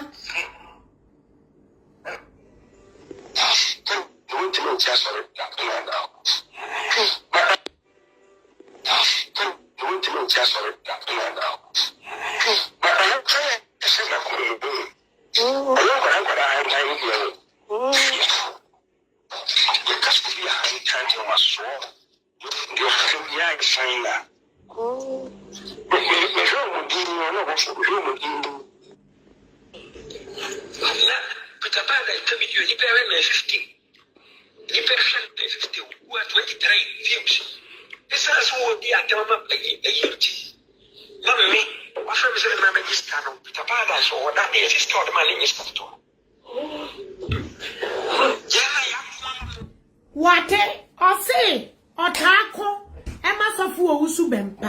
S1: What or say or taco Emma Sofu Usu Bempa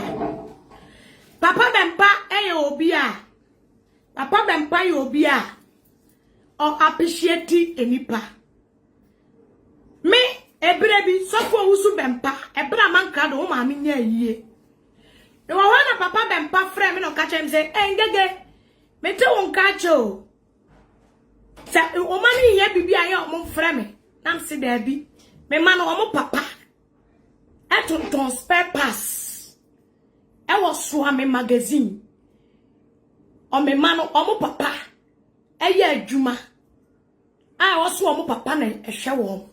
S1: Papa Bempa obia Papa Bempa obia or appreciate enipa me ebrebi Sofu Usu Bempa ebra mankrado o ma nya yie no wana Papa Bempa frame no ka chem say engege mete won ka cho sa o mani ye bibia ye o mo frame nam se da bi me man o papa etonton spare pass e wo so me magazine o me man o papa e ye adwuma a wo so o papa na e hwe wo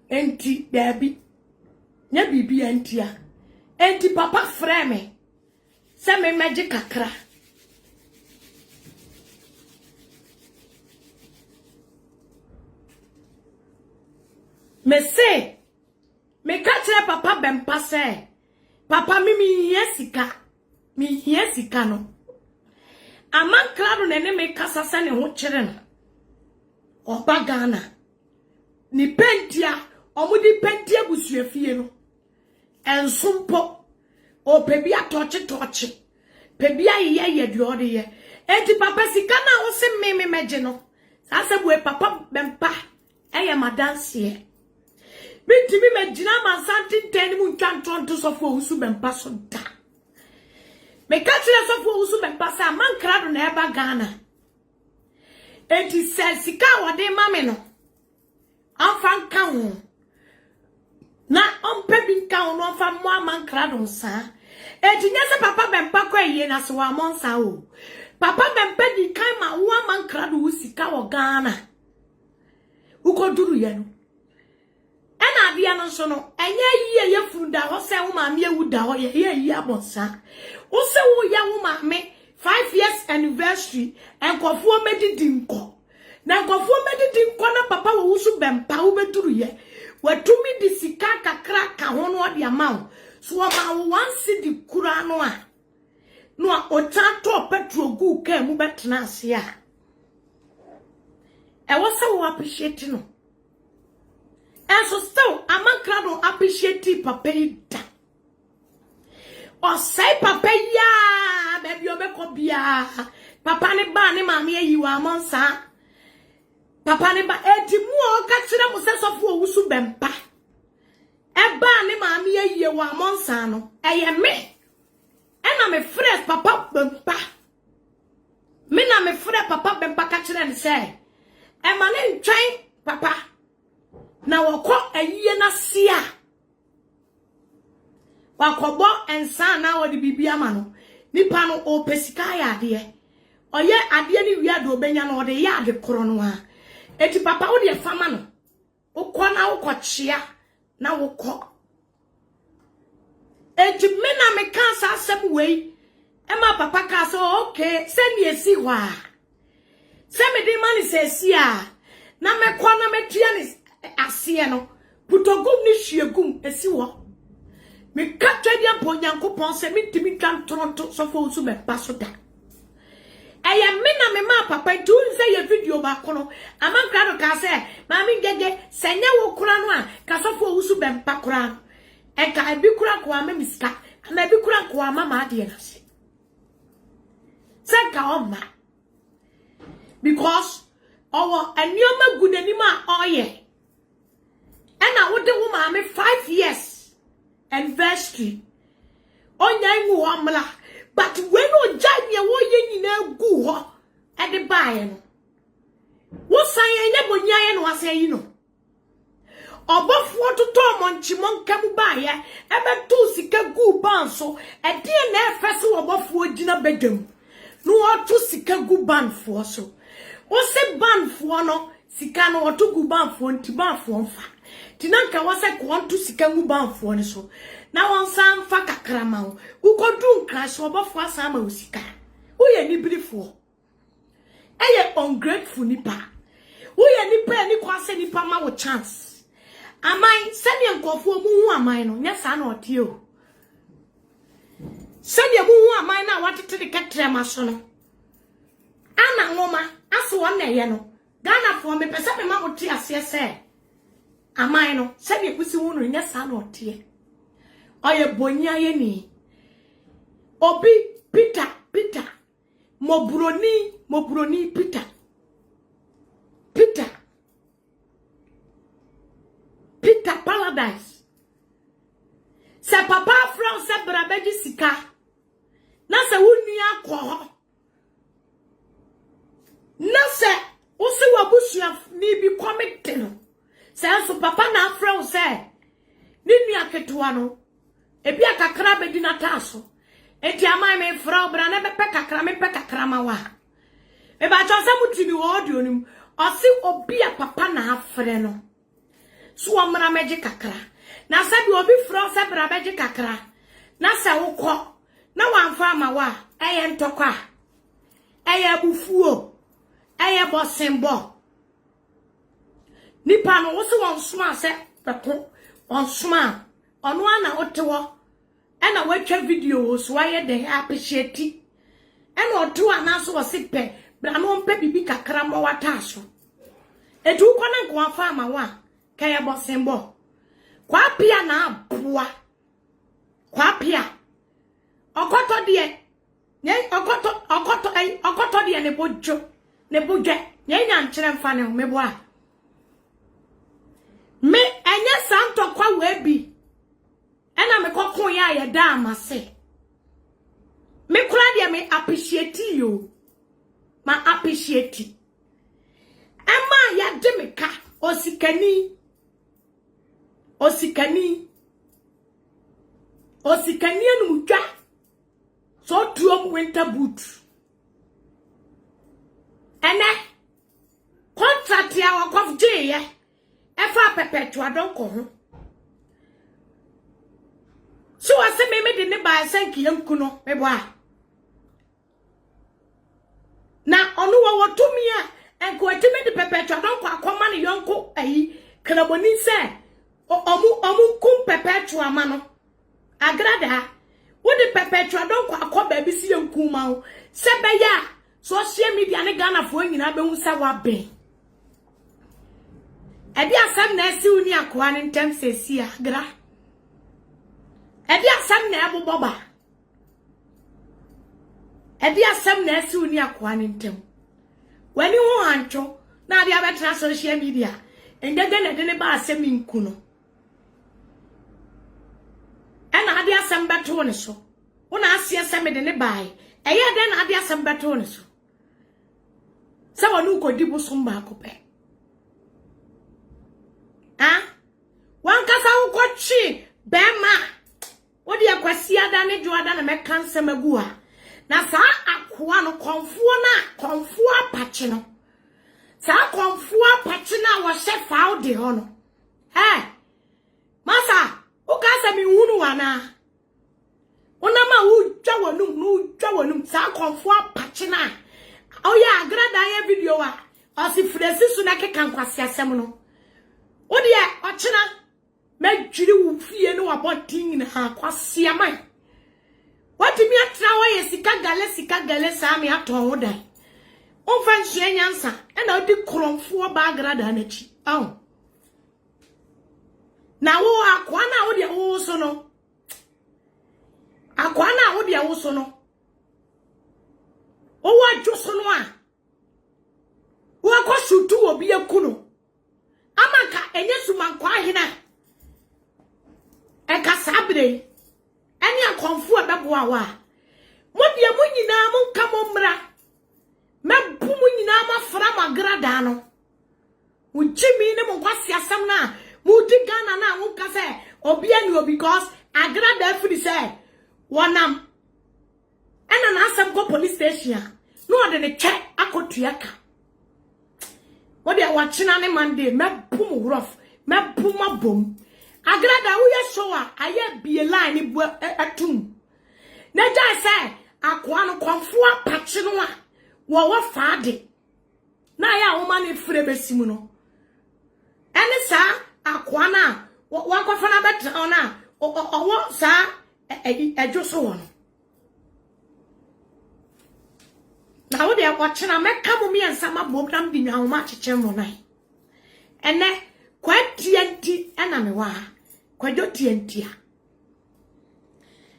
S1: enti da bi nya bibia entia enti papa frame se me meje kakra me say me catch Papa Bempa say Papa mi yesika no amankrado ne me kasa se ne ho kire no oba Ghana ni pentia omudi pentia busuafie no ensumpo o pebi atoche pebi aye de ode ye enti papa sika na wo se me meje no sa se bu Papa Bempa eye madanse Binti mi me jina mansanti teni mu ntwantonto sofo Usu Bempa so da. Me ka kire sofo Usu Bempa sa mankrado na eba Ghana. Enti se sika wode mame no. Amfa nka ho. Na ompe bi nka ho no amfa mo mankrado nsa. Enti nyese Papa Bempa kwa yie na so wa monsa o. papa bempedi kan ma wo amankra do usika wo Ghana ukoduru ye no ena ade no so no enye yie ye funda ho se wo ma me ewuda ho ye yi abonsa wo se wo ya wo ma me 5 years anniversary enkofo medidi nko na enkofo medidi nko na papa wo usu bempa wo beduru ye watumi di sika kakra ka ho no ode ama so wo ma wo wansi di kura no a no a otato petro gu ka mu betena ase a e wo se wo appreciate no and so still amankra no appreciate papa ida o say papa ya baby obeko bia papa ne ba ne ma me yiwa amonsa papa ne ba edi mu o ka kire mu sesofo owusu bempa e ba ne ma me yiwa amonsa no eye me ena me fresh papa bempa me na me fresh papa bempa ka kire ne say e ma ne ntwen papa na wako ayiye na sia wakobo ensa na wodi bibia ma no nipa no o pesika ya ade oye ade ni wi ade obenya no de ya ade koro no a eti papa wo de fama no ukọ na ukọ chia na ukọ eti me na me kan sa asem wei e ma papa ka so okay se ni esi hwa se me de mani se si a na me kọ na me tia ni ase no putogum ni hwiegum esi wo me katwa dia ponyankopon se me timi twan tronto so fo usu me paso da eye me na me ma papa tu nse ye video ba kono amankra no ka se ma mi gege senya wo kura no a ka so fo usu be mpa kura e ka bi kura ko ama miska na bi kura ko ama ma de na se ka oma because owo enioma gudani ma oye ena wo de wo ma me 5 years anniversary onya nwu ho mla but when o janye wo ye nyina gu ho e de bae no wo san ye bonya ye no asan yi no obofo toto monchimo nkamu bae e be tu sika gu ban so e de na efese obofo gina bedam no o tu sika gu ban fo so o se ban fo no sika no o tu gu ban fo nti ban fo mfa tinanka wase kwantu sika gu ban fo ne so na won san fa kakrama wo ukodu nkras obofo asama usika uye ni brifo eye ungrateful nipa uye nipa ni kwase nipa ma wo chance amai sani nkofo mu hu amai no nya sa na otie o sani mu hu amai na watete de katre ma so no ana ngoma aso won na ye no Ghana fo me pese me ma wo tie ase se amai no sani kusi hu no nya sa na otie oye bonya ye ni obi Peter mobroni Peter Paradise se papa from se brabeji sika na se wuni akọ na se o se wabusua ni bi committee no se so papa na from se ni nua ketewa no ebi akakra bedi na taso enti amai me fra obra na be kakra me pe kakra ma wa e ba cho se mutini wo audio nim o si obi a papa na afre no so amra meje kakra na se bi obi fra se bra beje kakra na se wokọ na wanfa ma wa eye ntokwa eye bufuo eye bosembo nipa no wo se won soma se peko on soma onu ana otewo ena watwa video so aye de appreciate ena oto ana so wosipe bra no mpe bibi kakra mo wataso etu kwana nko afa ma wa kaya bosembo kwa pia na abua kwa pia okoto de nye okoto de ne bodwe nye nya nkyere mfa ne mebo a me enye santo kwa webi ena me kokon ya ye da amase me kura de me appreciate you ma appreciate ema ya de me ka osikani enu mutwa so tuom winter boot ene contract ya wakof je ye efa perpetual don ko ho so ase me de ne ba sanki yanku no me boa na onu wo tumi a enko atime de perpetual don ko akoma ne yonko ayi kraboni se omu kum perpetual ma no agrada wo de perpetual don ko akoba bi si yanku ma wo se be ya social media ne Ghana fo nyina be hu sa wa ben Edi asam na esi uni akwa ne ntem sesi agra. Edi asam na eboboba. Edi asam na esi uni akwa ne ntem. Wani ho ancho na ade abetra social media. Engege na de ne ba asem nku no. Ena ade asam beto ne so. Una asie asem de ne bai. Eye de na ade asam beto ne so. Se wonu ko dibu sumba akope. Wan kasa ukochi bema wodi akwasi ada ne juada na mekanse magua na sa akwa no konfuo apache no sa konfuo apache na wo shefa ode ho no masa ukasa mi hunu wana ona ma udwa wonum sa konfuo apache na oya agrada ya video wa osifresi su na keka nkwasi asem no Odi e ochina medwiri wo fie no abotin na ha kwase aman watimi atra wo ye sika gale sa me aton wo dai onfa nhie nyansa e na odi kromfo ba agrada na chi na wo akwa na odi wo so no akwa na odi wo so no o wa jo so no a wo akoshutu obi akuno amaka enye sumankwa hina eka sabre eni akonfu abeboa wa modie munyina mu nka momra mebbu munyina mafra magrada no ujimi ne mu kwasi asam na mudi Ghana na nka se obi ani because agrada firi se wonam ena na asam go police station no ode ne che akotuaka Wodi awachina ne Monday mebum rough mebum abom agrada wo ye show a aye bie line bu atum na ja say akwa no konfo apache no a wo faade na ya wo ma ne fire besimu no ene sa akwa na wo kwafa na betra na owo sa ejoso wo no na wo de akwachina meka mo mi ansama bobdam di nwa ma cheche mo nai ene kwa tienti ana me wa kwa do tienti a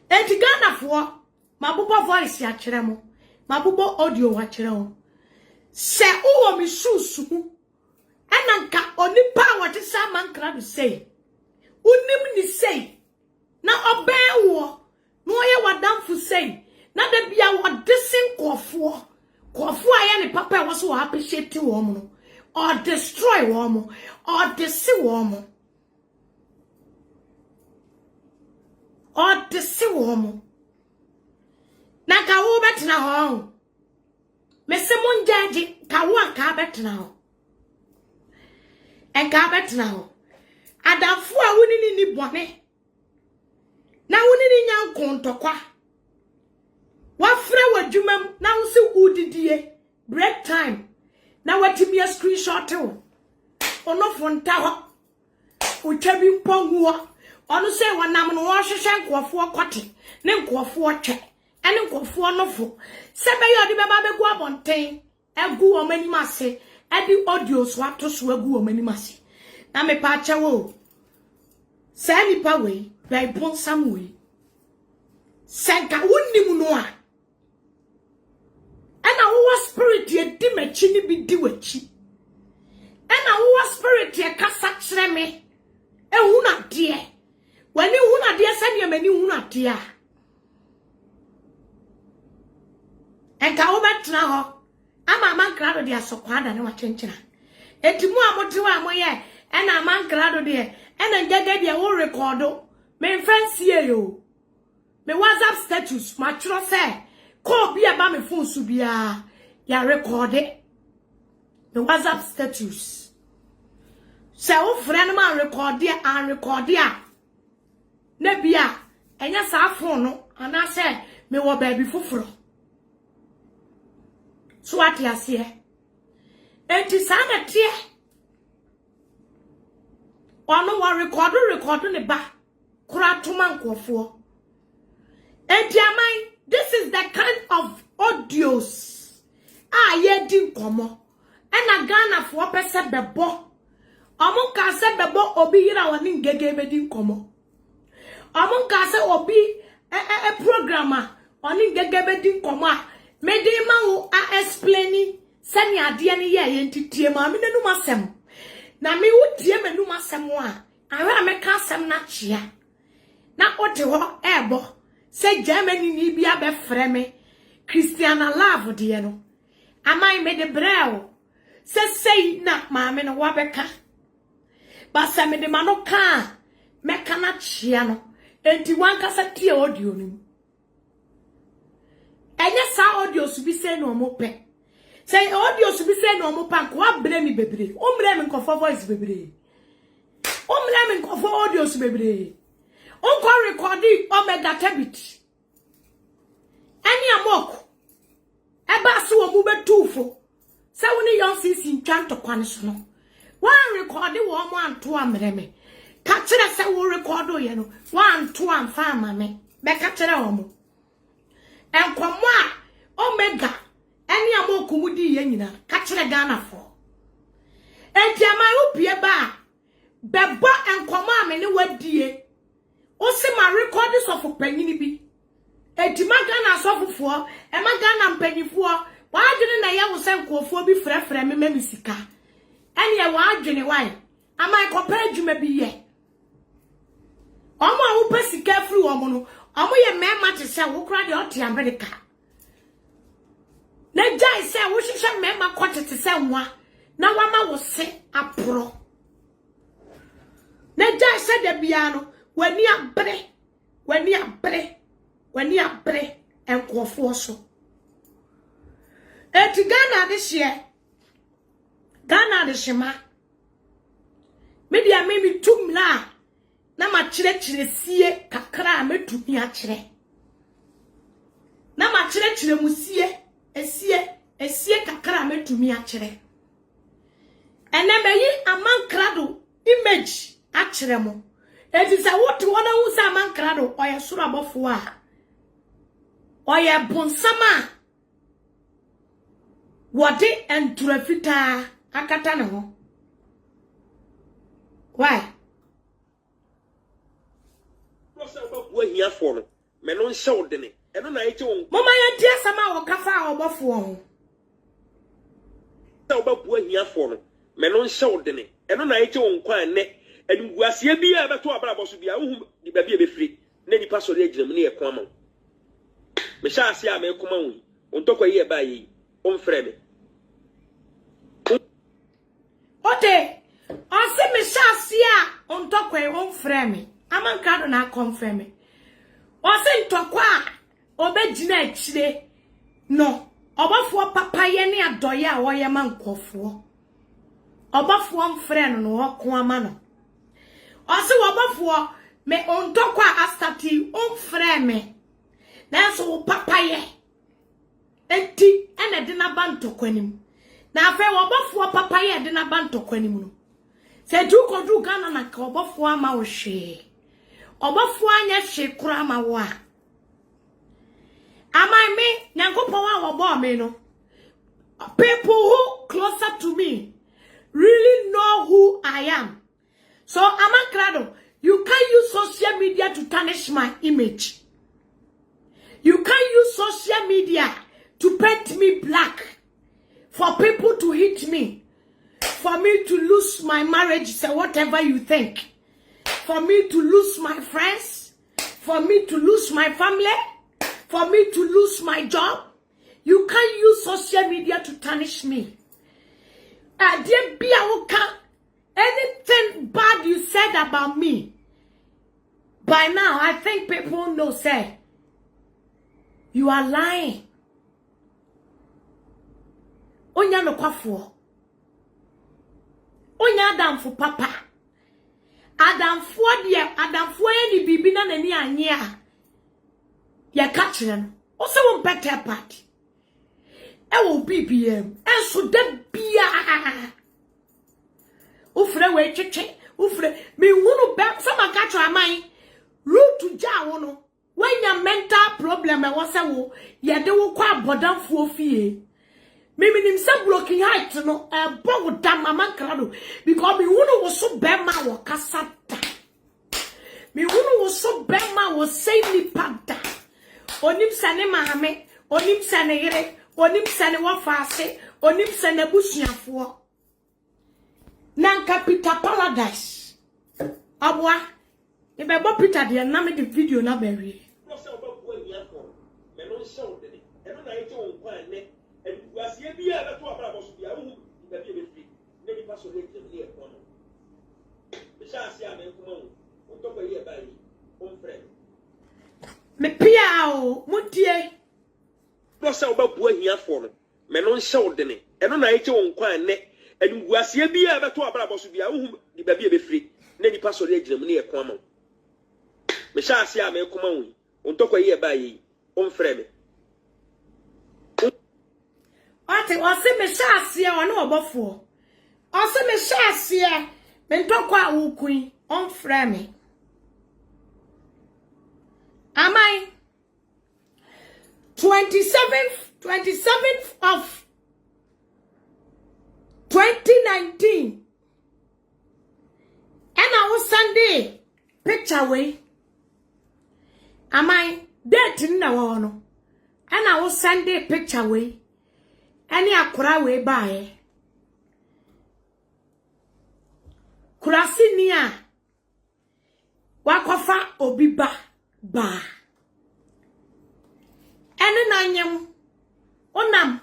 S1: enti Ghana fo mabubo voice ya kire mo mabubo audio wa kire mo se uwo mi susu ana nka onipa wote sa mankra do say unim ni say na oben wo no ye wadamfu say na da bia wo desin kofo aye ne papa wo so appreciate wo no or destroy wo mo or desi wo mo na ka wo betna ho mese mon jaji ka wo anka betna ho enka betna ho adafo a woni ni bone na woni ni nyankontokwa wafra wadwumam na wo se udidie break time na watimi a screenshot wo ono fonta ho utwabi mpongu ho ono se wanam no wo hwehwe nkofo kwate ne nkofo twe ene nkofo nofo se be yodi beba begu abonten egu o mani mase edi audio so ato so egu o mani mase na me pa cha wo se ni pa we by bon sam we senka wonnim no a ena wo spirit ye di machi ni bi di wachi ena wo spirit ye kasa kire me ehuna de wani huna de se ne mani huna de a enka wo betra ho ama mankrado de asokwada ne wachenchira etimu amotewa amoye ena mankrado de ena ngege de wo recordo me fancy yo me WhatsApp status ma chiro se ko bi aba me phone su bia ya record the WhatsApp status. So friend man record there. Nebia, and yes, I phone, and I said, me wa baby fufro. So what you see? It is an tear. Or no one recording the back. Kura tuman kwofo. And dear mine, this is the kind of audios. Ye din komo. And a Ghana for pese bebo. Amon ka se bebo obi hira wani ngege be din komo. Amon ka se obi programmer oni ngege be din komo. Me dey ma a explaining sani ade ne ye entitie ma me nenu masem. Na me wo tie me nenu masem a. Awe ameka asem na chia. Na ote ho ebo. Se Germany ni bia be freme. Christiana love de no. Amai me de breo. Se na maame no wabeka. Ba se me de mano ka. Meka na chia no. Enti wanka sa tie audio nim. Enye sa audio subi se no mo pe. Se audio subi se no mo pa ko abre mi bebre. Omre mi nkofo voice bebre. Omre mi nkofo audio su bebre. Onko recording omega tabit. Eni amoko. Eba so omu betufo. Se woni yon sisi ntwanto kwane so no. Wan recording wo mo anto amre me. Ka kire se wo record o ye no. Wan to amfa ama me. Be ka kire wo mo. Enkomo a omega eni amoko mudi ye nyina. Ka kire Ghana fo. Enti amai opie ba. Beba enkomo amene wadie. Ose ma recordings of panyini bi. Enti magana asofofo, e magana mpanyifo, wa adwene na ye wo se nkofo bi frefre me sika. Ene ye wa adwene wan. Ama ikopere adwuma bi ye. Omo a wo pesika firi omo no, omo ye mema te se wo kra de ote America. Na jai se wo hwehwe mema kwotete se nwa, na wama wo se apro. Na jai se de bia no Wani abre enkofo so. Eti Ghana this year. Ghana de shema. Media memi tumla na ma chire sie kakra metumi a chire. Na ma chire musie esie kakra metumi a chire. Ene meyi amankrado image a chire mo. It is a what one who sa man crado or a surabofua or a bonsama. What it and trafita akatano. Why?
S2: When you're for Menon showed in it, and then I told
S1: Mama, dear Sama or Kafa or Buffon.
S2: So about when you're for Menon showed in it, and then I told Quan neck. And was ye be able to about to be a whom the baby be free. Nenny pass or agent near Quamon. Misha see I may come on. On talk a year by ye. On Freddy.
S1: Ote, I say Misha see on talk way on Fremy. I'm on card na confirm me. Or send to qua or bed chile. No, Obafo papa yenny a doya or your man coffo. Obaf one friend no Quamano. Ose wabafo me ontokwa astati onfreme na so papa ye enti ene de na bantokwanim na afa wabafo papa ye de na bantokwanim no se du kodu Ghana na ka wabafo ama wo hwe wabafo anya hwe kura ma wo a amai me nyankopon wa wabo me no people who closer to me really know who I am. So, Amakrado, you can't use social media to tarnish my image. You can't use social media to paint me black. For people to hit me. For me to lose my marriage, say whatever you think. For me to lose my friends. For me to lose my family. For me to lose my job. You can't use social media to tarnish me. Anything bad you said about me, by now I think people know, say, you are lying. Onya no kwafo. Adam for papa. Adam for dear, Adam for any bibi na nani anya. Ya catch them. Also one better party. I will BBM. And so that be Ufre we cheche. Ufre me wunu be some catch your mind. Root to ja when your mental problem I was wo ye de wo kwa bodam fuo fie. Me nim say broken heart no e bo da mama krado because me wunu wo so be ma wo kasata. Me wunu wo so be ma wo say ni pada. Onim sane mahame, onim sane yere, onim sane wafase, onim sane busuafo. Nanka Peter Paradise. Abwa, ibebo Peter de na me the video na bury. Me piao mutie
S2: no se obabu ahiafo no me no nhyɛ wo dene ɛno na yɛkye wo nkwan ne animguaseɛ bi a bɛto abrabɔ so bia wo di ba bi a bɛfiri na nipa sɔre agyina mu ne yɛ kɔma me hyɛ ase a me kɔma wo wo ntɔkwa yi ba yi wo mfrɛ me
S1: ate ɔse me hyɛ ase a ɔne ɔbɔfo ɔse me hyɛ ase a me ntɔkwa wo kun ɔmfrɛ me Amai 27th of 2019 and I was Sunday picture way Amai date na wono and I was Sunday picture way any akura way by kurasi nia wakofa obiba ba ene nanyem onam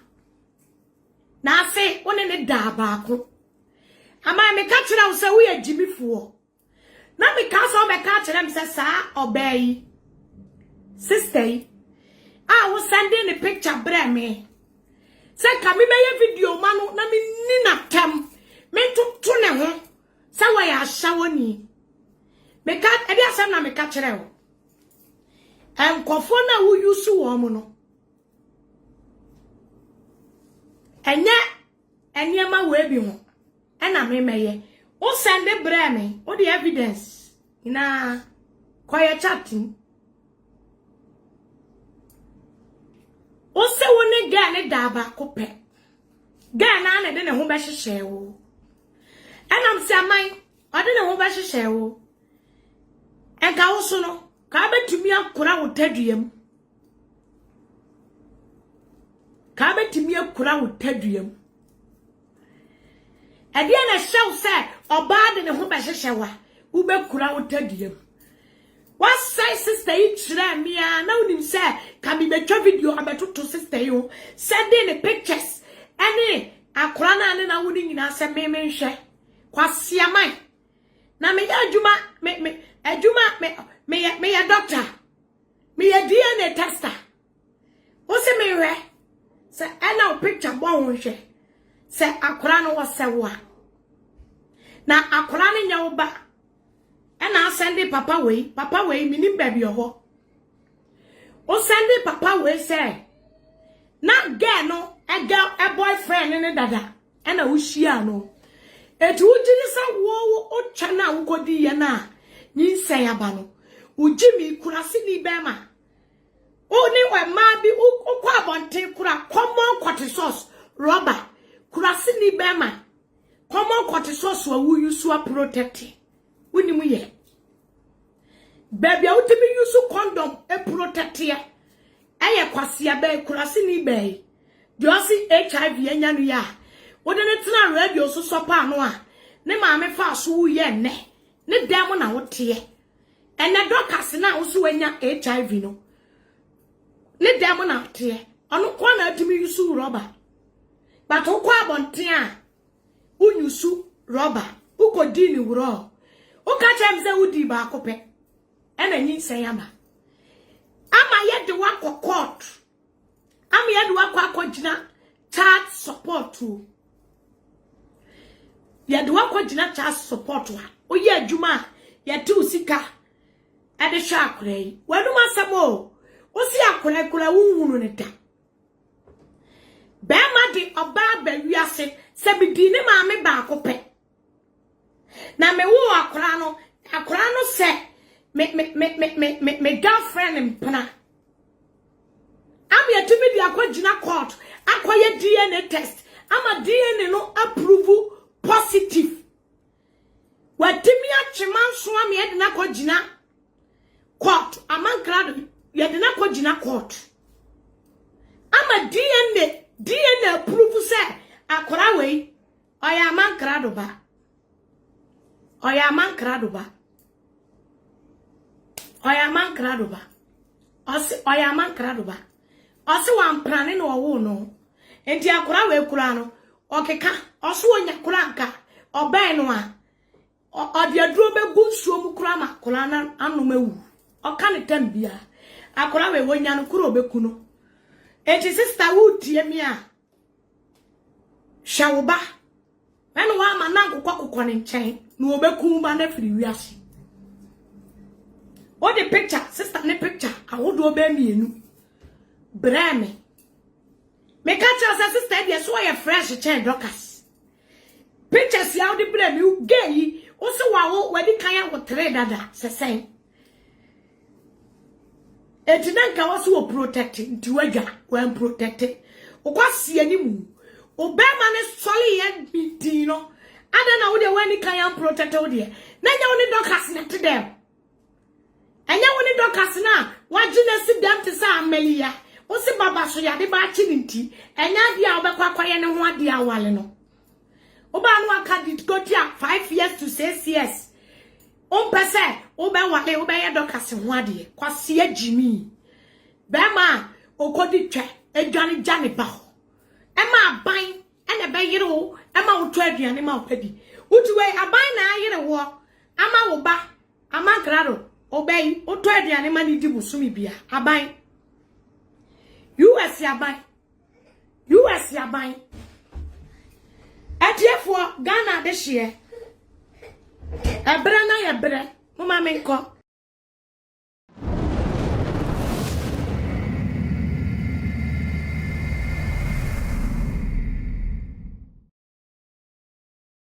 S1: na afi one ne da baako ama me ka kira wo se wo ya jimifo na me ka so be ka kira me se sa obey sister ah wo sending the picture bra me se ka me be video ma no na me ni na tam me tutu ne ho se wo ya shawoni me ka e bia sem na me ka kira wo enkofo na wo yusu wo mo no eniema we bi ho ena me meye o send bra me o the evidence na koye chatting o se woni ga ne da ba ko pe ga na na de ne ho be hyehye wo enam se aman o de ne ho be hyehye wo enka wo so no ka betumi akura wo taduam ka betumi akura wo taduam ade na hyew se oba de ne ho be hyehye wa wo be kura wo taduam what say sister yi kire me a na unim se ka bi betwa video abetoto sister yi send the pictures any akura na ne na woni nyina se me nhwe kwase aman na me adwuma me ya doctor me ya DNA tester wo se me hwe se ana picture bo ho hwe se akura no wo se wo na akura ne nya wo ba ena send papa we minim baby ho o send papa we say na girl no a boyfriend ne dada ena wo hia no etu ujiri sa wo o twa na wo kodi ye na nyi sen aba no ujimi kurasi ni bema oni we ma bi ukwa abonte kura common quality sauce rubber kurasi ni bema common quality sauce wa wu use wa protect woni mu ye baby a utimi use condom e protect ye eye kwase abe kurasi ni be josi HIV enya no ya wode ne tena radio so sopa no a ne ma me fa so ye ne dem na wote ene doctors na wo so wanya HIV no ne dem na wote ono kwa na atimi use rubber but wo kwa bonten a unyusu rubber ukodi ni wuro uka chemze udi ba akope ena nyi seyama ama ye de wakọ court ama ye de wakọ akọgina child support to ye de wakọ gina cha support wa oye adwuma ye te usika e de hwa akora yi wanu masamo o si akora kura wuhunu ne da be ma de oba ba wiase se bidi ne ma me ba akopɛ na me wo akora no se me girlfriend mpana am ye to be the akogina court akoye DNA test ama DNA no approve positive watimi achiman so am ye de na akogina court amankrado ye de na akogina court ama DNA approve say akora we oya amankrado ba oya amankrado ba oya amankrado ba Osi wamprane no wo no enti akora we kura no okeka oso onya kura nka oban no a ode aduro begu nsuo mu kura ma kura na anomawu oka ne tambia akora we wonya no kura obeku no enti sister wo tie mi a shawuba eno wa ma na kokko ne nchen no obeku ba na firi wiase o de picture sister ne picture awodo obe mienu Brame. Me catch us sister dey so ya fresh chain dockers. Pictures ya the brame you gay also wa wedi kan wo tre dada sesen. Etinanka was wo protecting to waga when protected. Okwasi animu. Obema ne soli ya biti no. Ada na wo de when kan protect wo de. Na nya wo ni dockers na to them. Anya wo ni dockers na wagina si dem te sa amelia. Osi baba so ya de ba chi nti enya dia obekwakwye ne ho ade awale no oba no aka dit go dia 5 years to 6 years on pese obe wale obe ye dokase ho ade kwase agimi be ma okodi twa edwane jane ba ho e ma ban ene be yire wo e ma wo to aduane ma opadi utuwe aban na ayire wo ama wo ba ama grado obe wo to aduane ma ni di busumi bia aban US yabai. Etiefo Ghana de hye. Ebere na yebere. Mama menko.